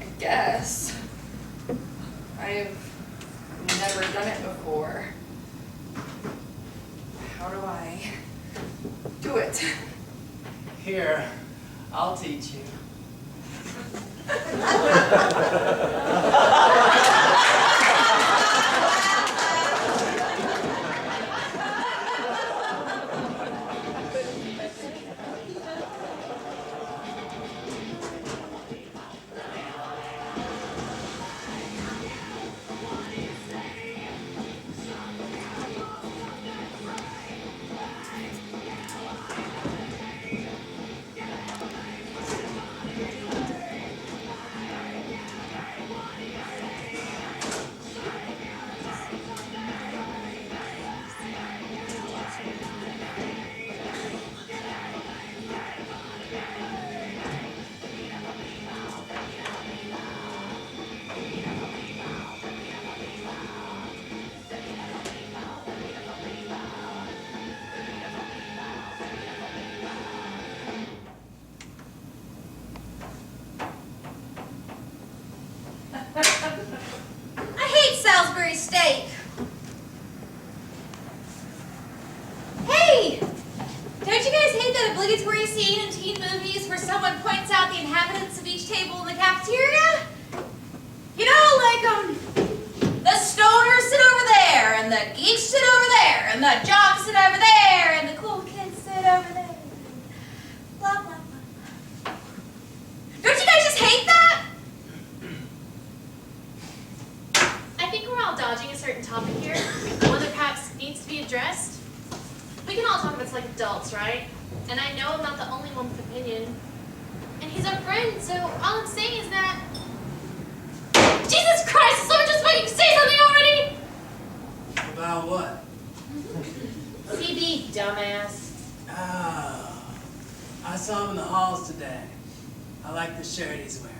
I guess. I've never done it before. How do I do it? Here, I'll teach you. I hate Salisbury steak. Hey! Don't you guys hate that obligatory scene in teen movies where someone points out the inhabitants of each table in the cafeteria? You know, like, the stoners sit over there, and the geeks sit over there, and the jocks sit over there, and the cool kids sit over there. Blah, blah, blah. Don't you guys just hate that? I think we're all dodging a certain topic here, one that perhaps needs to be addressed. We can all talk about this like adults, right? And I know I'm not the only one with an opinion. And he's our friend, so all I'm saying is that... Jesus Christ, is someone just fucking say something already? About what? CB, dumbass. Oh, I saw him in the halls today. I like the shirt he's wearing.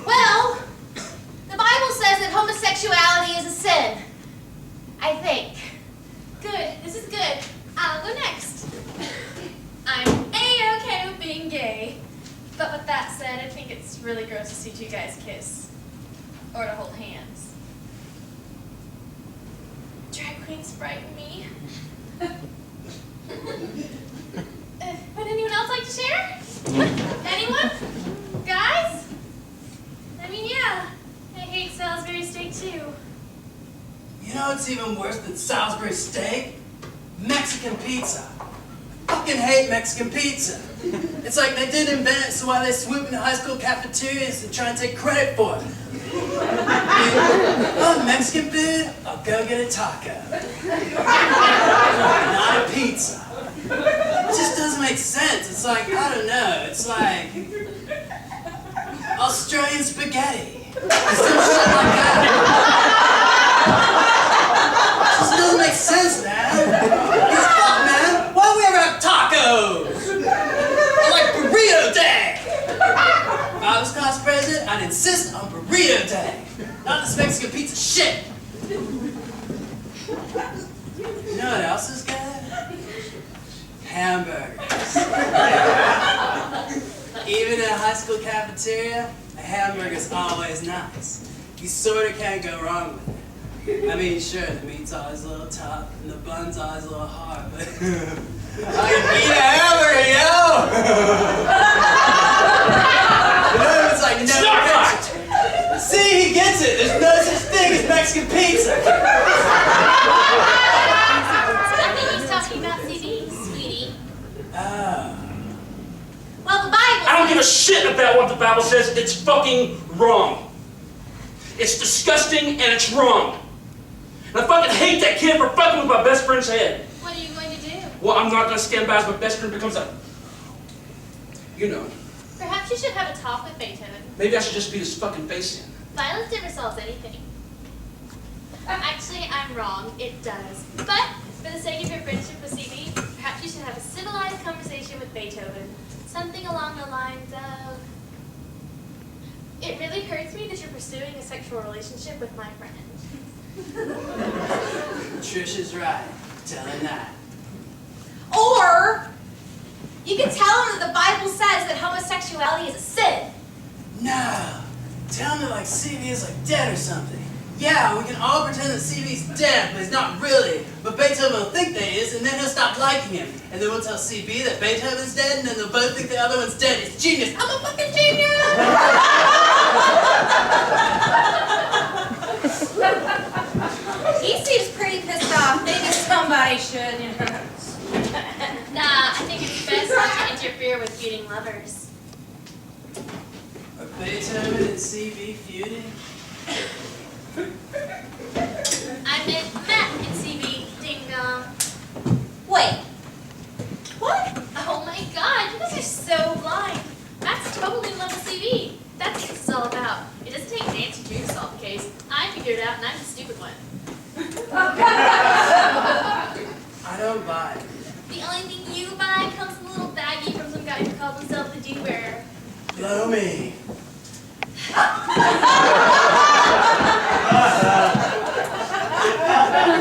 Well, the Bible says that homosexuality is a sin. I think. Good, this is good. I'll go next. I'm A-okay with being gay. But with that said, I think it's really gross to see two guys kiss. Or to hold hands. Drag queens frighten me. Would anyone else like to share? Anyone? Guys? I mean, yeah. I hate Salisbury steak too. You know what's even worse than Salisbury steak? Mexican pizza. Fucking hate Mexican pizza. It's like they didn't invent it, so why they swoop into high school cafeterias and try and take credit for it. Oh, Mexican food? I'll go get a taco. Not a pizza. make sense. It's like, I don't know, it's like Australian spaghetti. Some shit like that. It just doesn't make sense, man. Fuck, man. Why do we ever have tacos? I like burrito day. If I was class president, I'd insist on burrito day. Not this Mexican pizza shit. You know what else is good? Hamburgers. Even in a high school cafeteria, a hamburger's always nice. You sort of can't go wrong with it. I mean, sure, the meat's always a little tough and the bun's always a little hard, but I can eat a hamburger, yo! You know, it's like no picture. See, he gets it. There's no such thing as Mexican pizza. I think he's talking about CDs, sweetie. Oh. Well, the Bible I don't give a says- shit about what the Bible says. It's fucking wrong. It's disgusting and it's wrong. And I fucking hate that kid for fucking with my best friend's head. What are you going to do? Well, I'm not gonna stand by as my best friend becomes a... You know. Perhaps you should have a talk with Beethoven. Maybe I should just beat his fucking face in. Violence never solves anything. Actually, I'm wrong. It does. But for the sake of your friendship with CB, perhaps you should have a civilized conversation with Beethoven. Something along the lines of, "It really hurts me that you're pursuing a sexual relationship with my friend." Trisha's right. Tell him that. Or you can tell him that the Bible says that homosexuality is a sin. No. Tell him that like CB is like dead or something. Yeah, we can all pretend that CB's dead, but he's not really. But Beethoven will think that he is, and then he'll stop liking him. And then we'll tell CB that Beethoven's dead, and then they'll both think the other one's dead. It's genius. I'm a fucking genius! He seems pretty pissed off. Maybe somebody should, you know. Nah, I think it's best not to interfere with feuding lovers. Are Beethoven and CB feuding? I meant Matt and CB, ding dong. Wait. What? Oh my god, you guys are so blind. Matt's totally in love with CB. That's what this is all about. It doesn't take Nancy Drew to solve the case. I figured it out and I'm the stupid one. I don't buy it. The only thing you buy comes in a little baggie from some guy who calls himself the Dew-Wearer. Blow me. The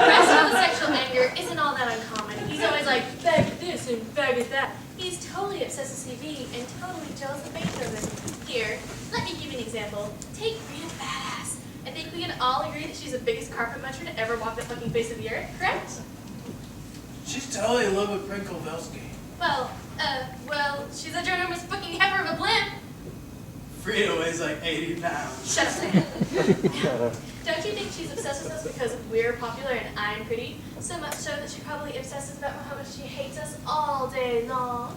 rest of the sexual anger isn't all that uncommon. He's always like, bag at this and bag at that. He's totally obsessed with CB and totally jealous of Beethoven. Here, let me give you an example. Take Rita Badass. I think we can all agree that she's the biggest carpet muncher to ever walk the fucking face of the earth, correct? She's totally in love with Prinklevelsky. Well, she's a ginormous fucking heifer of a blimp. Frida weighs like 80 pounds. Shut up, Sam. Don't you think she's obsessed with us because we're popular and I'm pretty? So much so that she probably obsesses about how much she hates us all day long.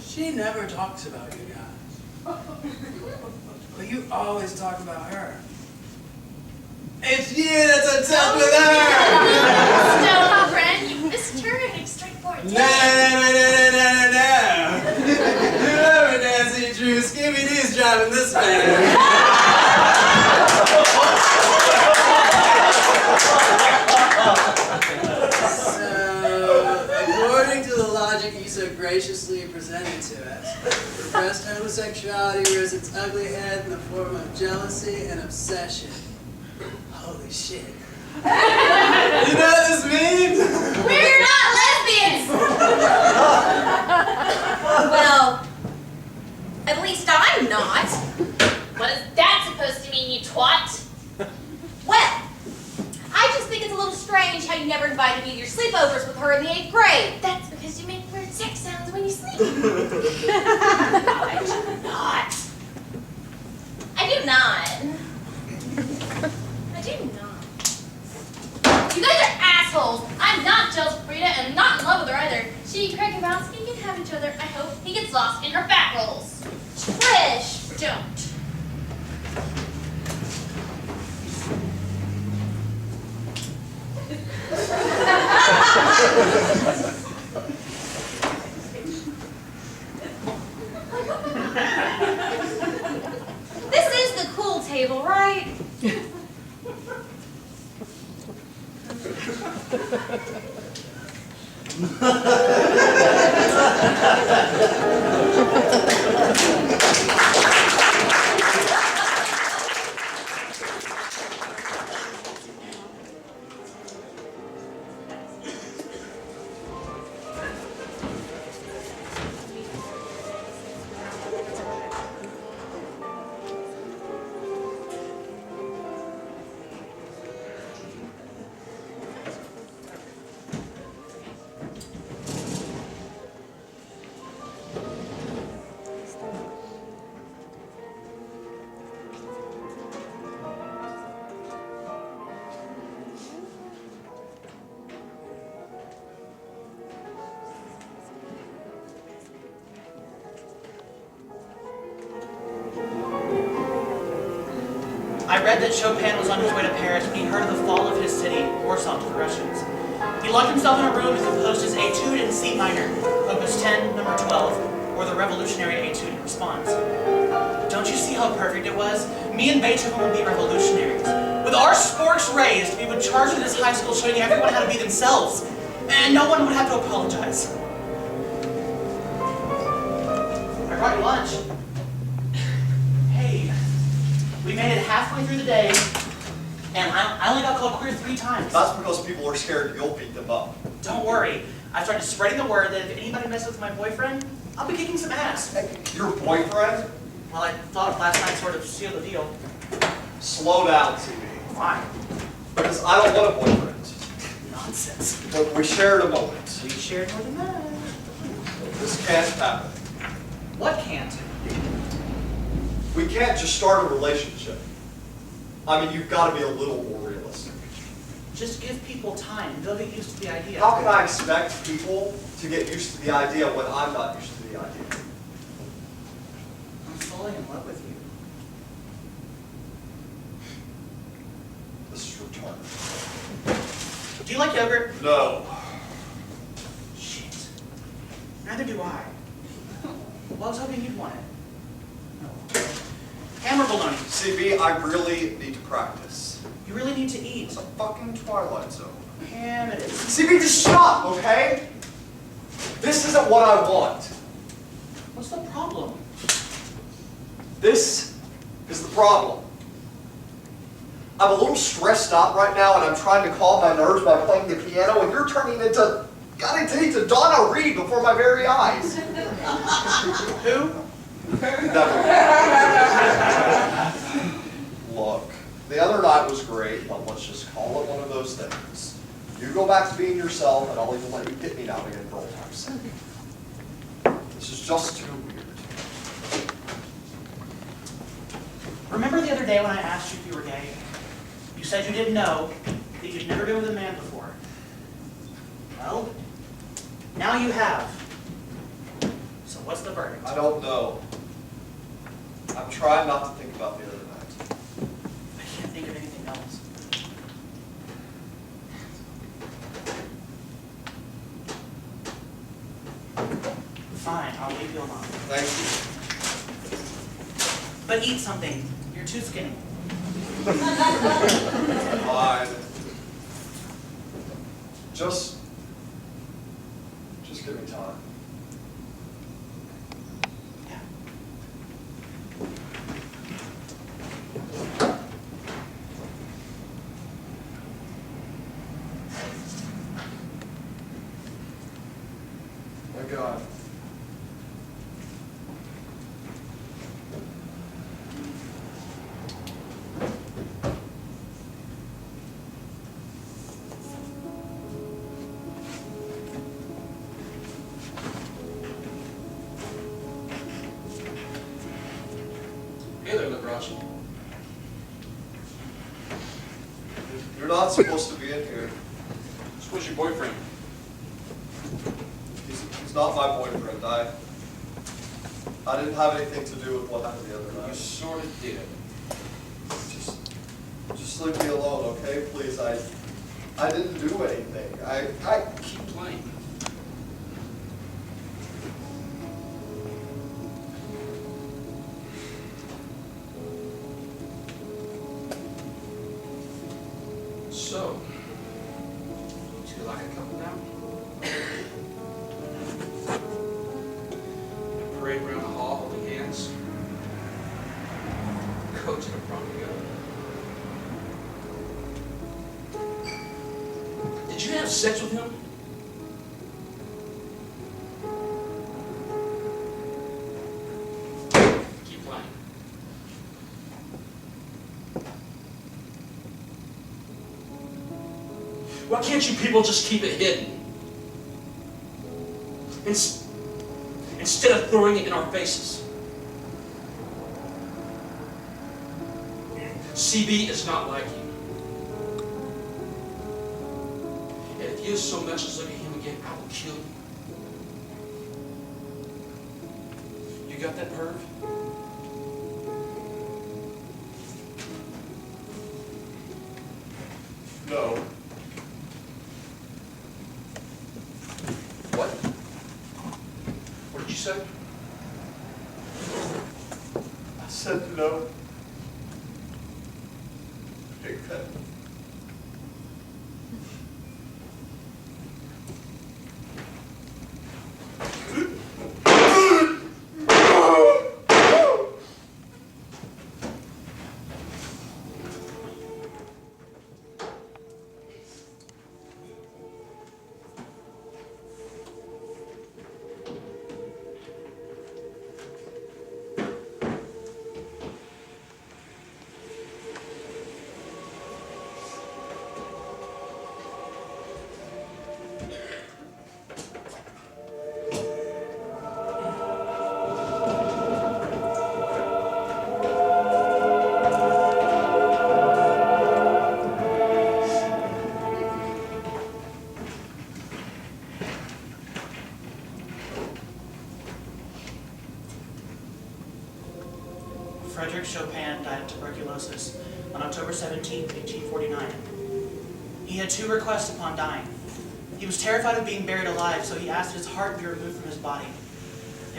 She never talks about you guys. But you always talk about her. It's you that's obsessed with her! Stone friend, you missed her in a straightforward No, Whoever Nancy Drew, Scooby Doo's driving this van. So, according to the logic you so graciously presented to us, repressed homosexuality rears its ugly head in the form of jealousy and obsession. Holy shit. You know what this means? We're not lesbians! Well, at least I'm not. What is that supposed to mean, you twat? Well, I just think it's a little strange how you never invited me to your sleepovers with her in the 8th grade. That's because you make weird sex sounds when you sleep. I do not. I do not. I do not. You guys are assholes. I'm not jealous of Frida and I'm not in love with her either. She and Craig Kowalski can have each other. I hope he gets lost in her fat rolls. Trish. Don't. I read that Chopin was on his way to Paris when he heard of the fall of his city, Warsaw, to the Russians. He locked himself in a room and composed his Etude in C minor, Opus 10, number 12, or the Revolutionary Etude in response. Don't you see how perfect it was? Me and Beethoven would be revolutionaries. With our sporks raised, we would charge through this high school showing everyone how to be themselves, and no one would have to apologize. I brought you lunch. Hey, we made it halfway through the day, and I only got called queer 3 times. That's because people are scared you'll beat them up. Don't worry. I started spreading the word that if anybody messes with my boyfriend, I'll be kicking some ass. Hey, your boyfriend? Well, I thought last night sort of sealed the deal. Slow down, CB. Fine. Because I don't want a boyfriend. Nonsense. But we shared a moment. We shared more than that. This can't happen. What can't? We can't just start a relationship. I mean, you've got to be a little more realistic. Just give people time. They'll get used to the idea. How can I expect people to get used to the idea when I'm not used to the idea? I'm falling in love with you. This is retarded. Do you like yogurt? No. Shit. Neither do I. Well, I was hoping you'd want it. No. Ham or bologna? CB, I really need to practice. You really need to eat. It's a fucking Twilight Zone. Ham it is. CB, just shut up, okay? This isn't what I want. What's the problem? This is the problem. I'm a little stressed out right now, and I'm trying to calm my nerves by playing the piano, and you're turning into, into Donna Reed before my very eyes. Who? Never. Look, the other night was great, but let's just call it one of those things. You go back to being yourself, and I'll even let you hit me now again for old time's sake. This is just too weird. Remember the other day when I asked you if you were gay? You said you didn't know, that you'd never been with a man before. Well, now you have. So what's the verdict? I don't know. I'm trying not to think about the other night. I can't think of anything else. Fine, I'll leave you alone. Thank But eat something. You're too skinny. you. Fine. Just give me time. Yeah. My God. Hey there, Liberace. You're not supposed to be in here. This was your boyfriend. He's not my boyfriend. I didn't have anything to do with what happened the other You night. sort of did. Just leave me alone, okay? Please, I didn't do anything. I Keep playing. So, do you like a couple now? have sex with him? Keep playing. Why can't you people just keep it hidden? Instead of throwing it in our faces. CB is not like you. And if you so much as look at him again, I will kill you. You got that, Perv? No. What? What did you say? I said no. Pigpen. Frederick Chopin died of tuberculosis on October 17, 1849. He had 2 requests upon dying. He was terrified of being buried alive, so he asked his heart be removed from his body.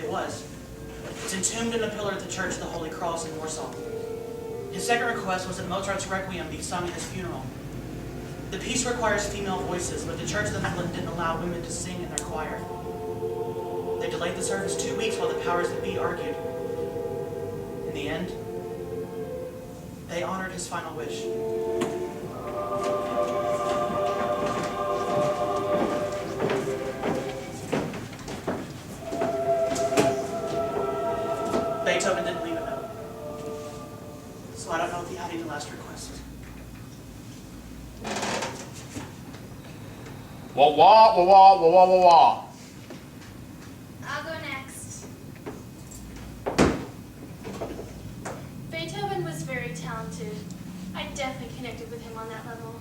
It was. It's entombed in a pillar at the Church of the Holy Cross in Warsaw. His second request was that Mozart's Requiem be sung at his funeral. The piece requires female voices, but the Church of England didn't allow women to sing in their choir. They delayed the service 2 weeks while the powers that be argued. In the end, they honored his final wish. Beethoven didn't leave a note, so I don't know if he had any last requests. Wah wah wah wah wah wah wah. I'll go next. Beethoven was very talented. I definitely connected with him on that level.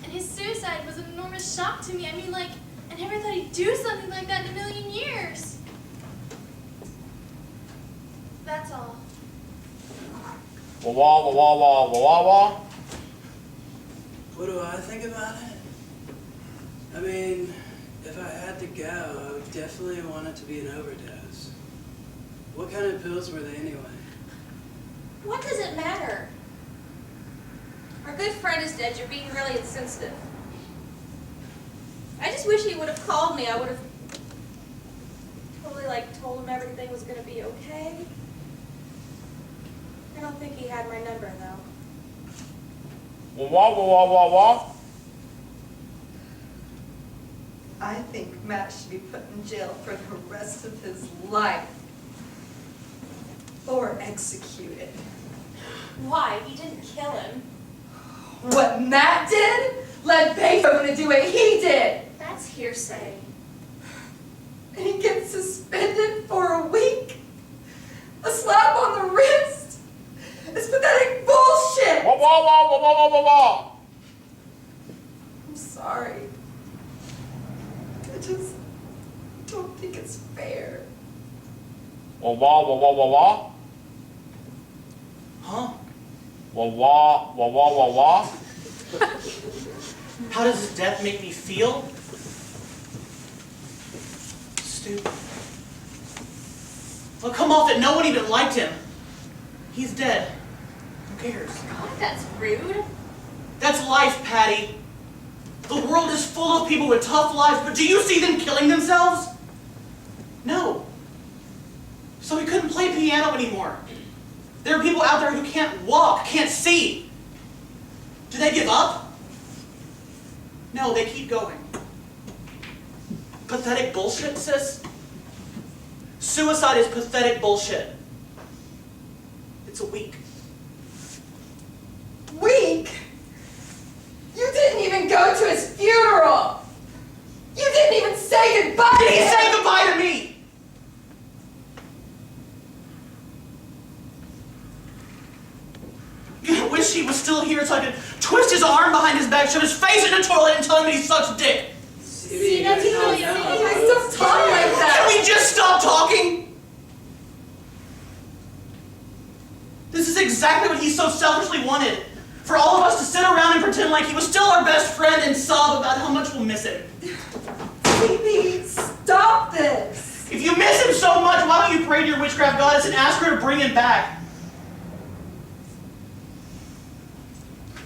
And his suicide was an enormous shock to me. I mean, like, I never thought he'd do something like that in a million years. That's all. Wah wah wah wah wah wah wah. What do I think about it? I mean, if I had to go, I would definitely want it to be an overdose. What kind of pills were they anyway? What does it matter? Our good friend is dead. You're being really insensitive. I just wish he would have called me. I would have totally, told him everything was going to be okay. I don't think he had my number, though. Wah wah wah wah wah. I think Matt should be put in jail for the rest of his life. Or executed. Why? He didn't kill him. What Matt did led Beethoven to do what he did. That's hearsay. And he gets suspended for a week. A slap on the wrist. It's pathetic bullshit. Wah wah wah wah wah wah wah. I'm sorry. I just don't think it's fair. Wah wah wah wah wah wah. Huh? Wah wah wah wah wah wah. How does his death make me feel? Stupid. Well, come off that no one even liked him. He's dead. Who cares? God, that's rude. That's life, Patty. The world is full of people with tough lives, but do you see them killing themselves? No. So he couldn't play piano anymore. There are people out there who can't walk, can't see. Do they give up? No, they keep going. Pathetic bullshit, sis? Suicide is pathetic bullshit. It's a weak. Weak? You didn't even go to his funeral. You didn't even say goodbye to Did he him. say goodbye to me? I wish he was still here so I could twist his arm behind his back, shove his face in the toilet, and tell him that he sucks dick. See, that's really Stop talking like that. Can we just stop talking? This is exactly what he so selfishly wanted. For all of us to sit around and pretend like he was still our best friend and sob about how much we'll miss him. Phoebe, stop this. If you miss him so much, why don't you pray to your witchcraft goddess and ask her to bring him back?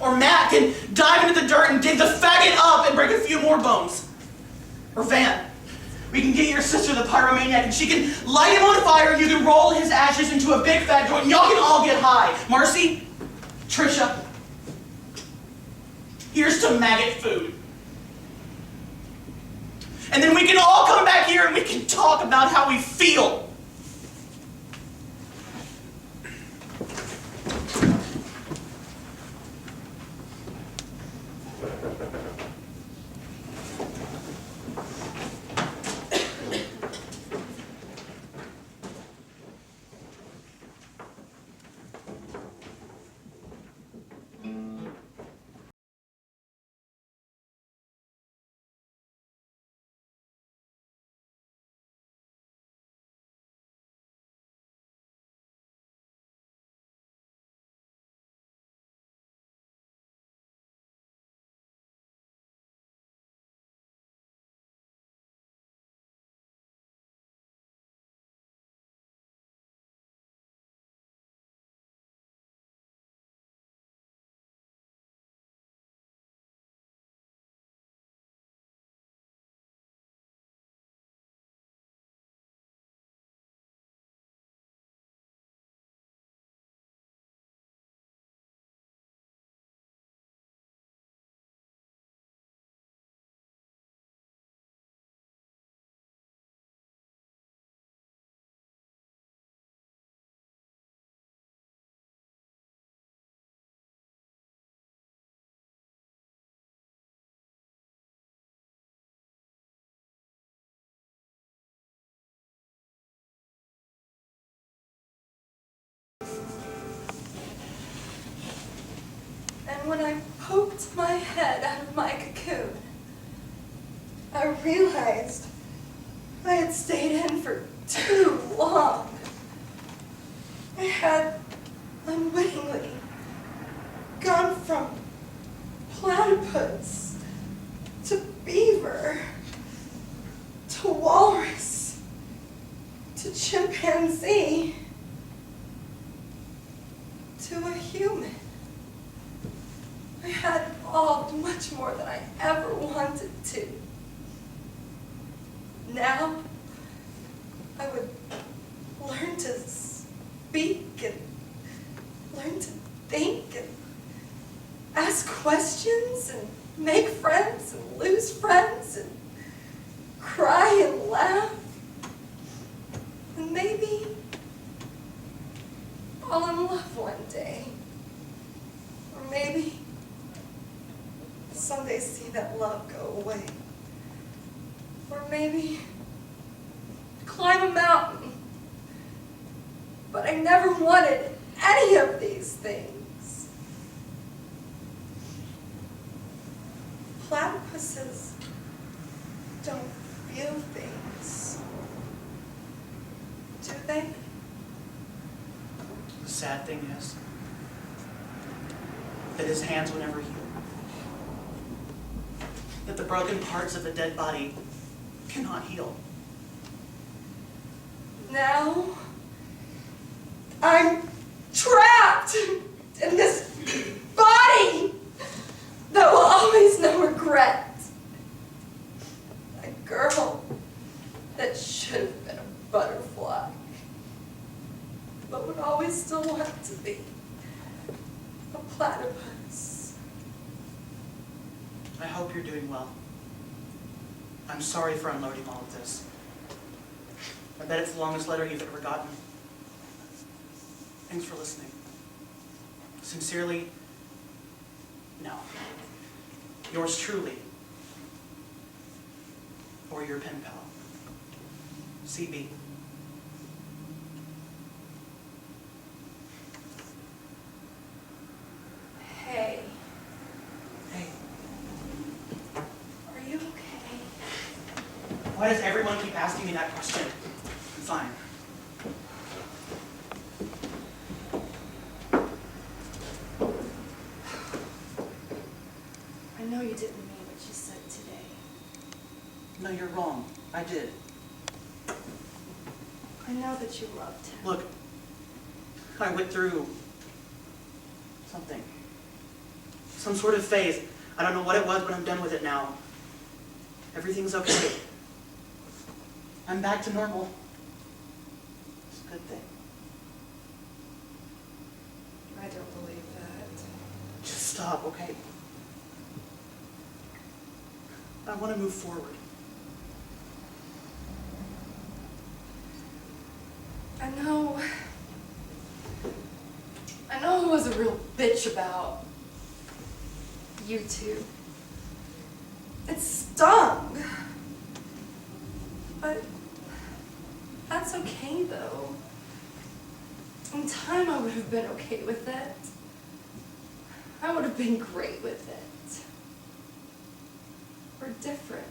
Or Matt can dive into the dirt and dig the faggot up and break a few more bones. Or Van, we can get your sister the pyromaniac and she can light him on fire and you can roll his ashes into a big fat joint and y'all can all get high. Marcy, Trisha, here's to maggot food. And then we can all come back here and we can talk about how we feel. And when I poked my head out of my cocoon, I realized I had stayed in for too long. I had unwittingly gone from platypus to beaver to walrus to chimpanzee to a human. I had evolved much more than I ever wanted to. Now, I would learn to speak and learn to think and ask questions and make friends and lose friends and cry and laugh. And maybe fall in love one day. Or maybe someday see that love go away. Or maybe climb a mountain. But I never wanted any of these things. Platypuses don't feel things, do they? The sad thing is that his hands will never heal. That the broken parts of a dead body cannot heal. Now, I'm trapped in this body that will always know regret. A girl that should have been a butterfly, but would always still want to be a platypus. I hope you're doing well. I'm sorry for unloading all of this. I bet it's the longest letter you've ever gotten. Thanks for listening. Sincerely, no. Yours truly, or your pen pal, CB. Hey, Hey, are you okay? why does everyone keep asking me that question? I'm fine. I know you didn't mean what you said today. No, you're wrong. I did. I know that you loved him. Look, I went through something. Some sort of phase. I don't know what it was, but I'm done with it now. Everything's okay. I'm back to normal. It's a good thing. I don't believe that. Just stop, okay? I want to move forward. I know I was a real bitch about you two. It stung. But that's okay though. In time I would have been okay with it. I would have been great with it. We're different.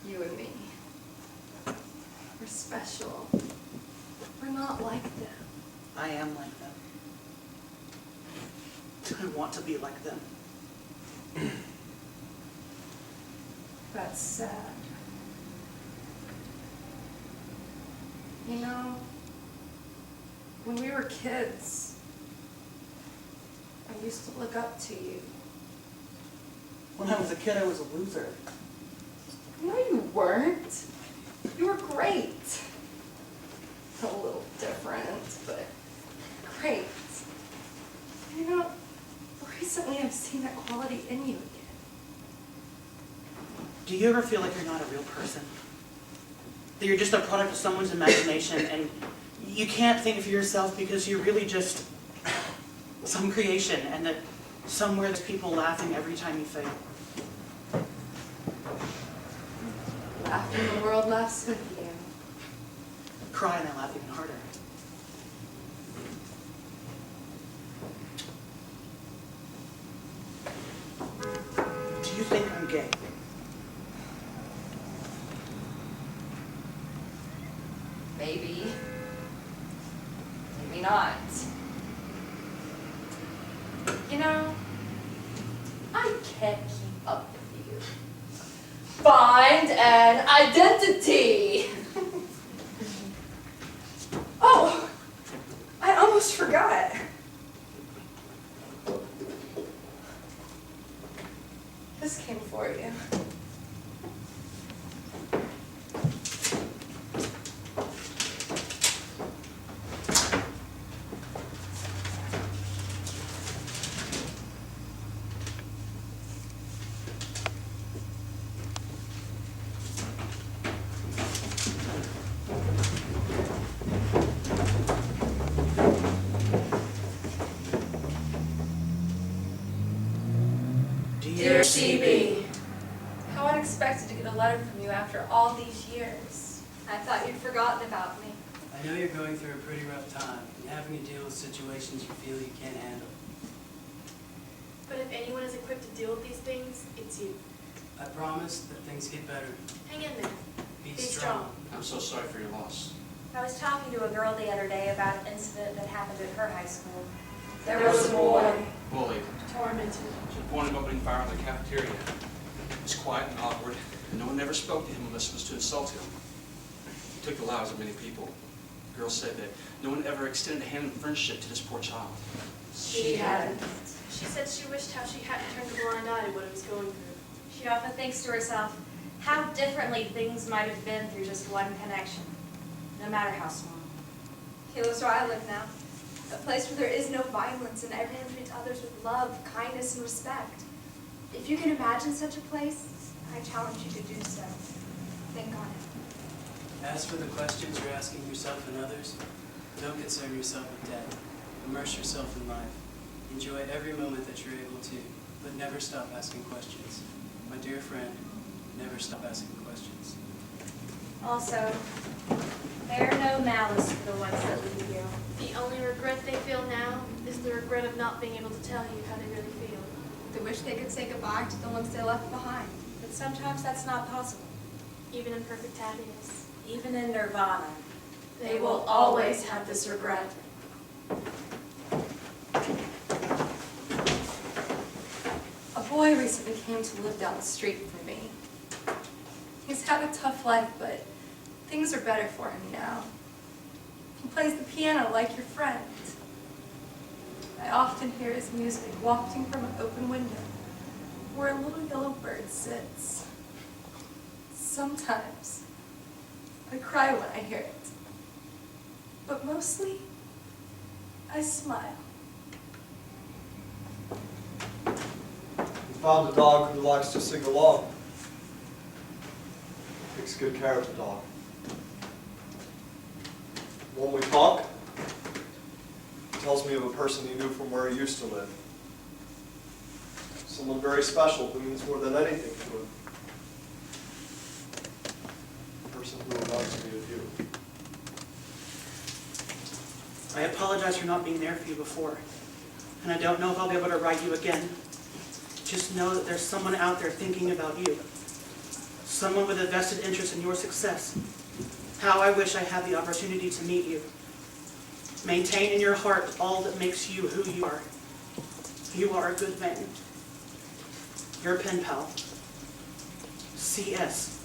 You and me. We're special. We're not like them. I am like them. I want to be like them. That's sad. You know, when we were kids, I used to look up to you. When I was a kid, I was a loser. No, you weren't. You were great. A little different, but great. You know, recently I've seen that quality in you again. Do you ever feel like you're not a real person? That you're just a product of someone's imagination and you can't think for yourself because you're really just some creation and that somewhere there's people laughing every time you fail? Laugh when the world laughs with you. Cry and I laugh even harder. Do you think I'm gay? Maybe. Maybe not. You know, I can't keep up with you. Find an identity. Oh, I almost forgot. This came for you. Dear CB, how unexpected to get a letter from you after all these years. I thought you'd forgotten about me. I know you're going through a pretty rough time and having to deal with situations you feel you can't handle. But if anyone is equipped to deal with these things, it's you. I promise that things get better. Hang in there. Be Be strong. I'm so sorry for your loss. I was talking to a girl the other day about an incident that happened at her high school. There was a boy. Bullied. Tormented. To the point of opening fire on the cafeteria. It was quiet and awkward, and no one ever spoke to him unless it was to insult him. He took the lives of many people. The girl said that no one ever extended a hand of friendship to this poor child. She hadn't. She said she wished how she hadn't turned a blind eye to what it was going through. She often thinks to herself how differently things might have been through just one connection, no matter how small. Here's where I live now. A place where there is no violence and everyone treats others with love, kindness, and respect. If you can imagine such a place, I challenge you to do so. Think on it. As for the questions you're asking yourself and others, don't concern yourself with death. Immerse yourself in life. Enjoy every moment that you're able to, but never stop asking questions. My dear friend, never stop asking questions. Also, bear no malice for the ones that leave you. The only regret they feel now is the regret of not being able to tell you how they really feel. They wish they could say goodbye to the ones they left behind. But sometimes that's not possible. Even in perfect happiness. Even in nirvana, they will always have this regret. A boy recently came to live down the street from me. He's had a tough life, but things are better for him now. He plays the piano like your friend. I often hear his music wafting from an open window where a little yellow bird sits. Sometimes I cry when I hear it, but mostly I smile. We found a dog who likes to sing along. Takes good care of the dog. When we talk, he tells me of a person he knew from where he used to live. Someone very special who means more than anything to him. A person who reminds me of you. I apologize for not being there for you before, and I don't know if I'll be able to write you again. Just know that there's someone out there thinking about you. Someone with a vested interest in your success. How I wish I had the opportunity to meet you. Maintain in your heart all that makes you who you are. You are a good man. Your pen pal, C.S.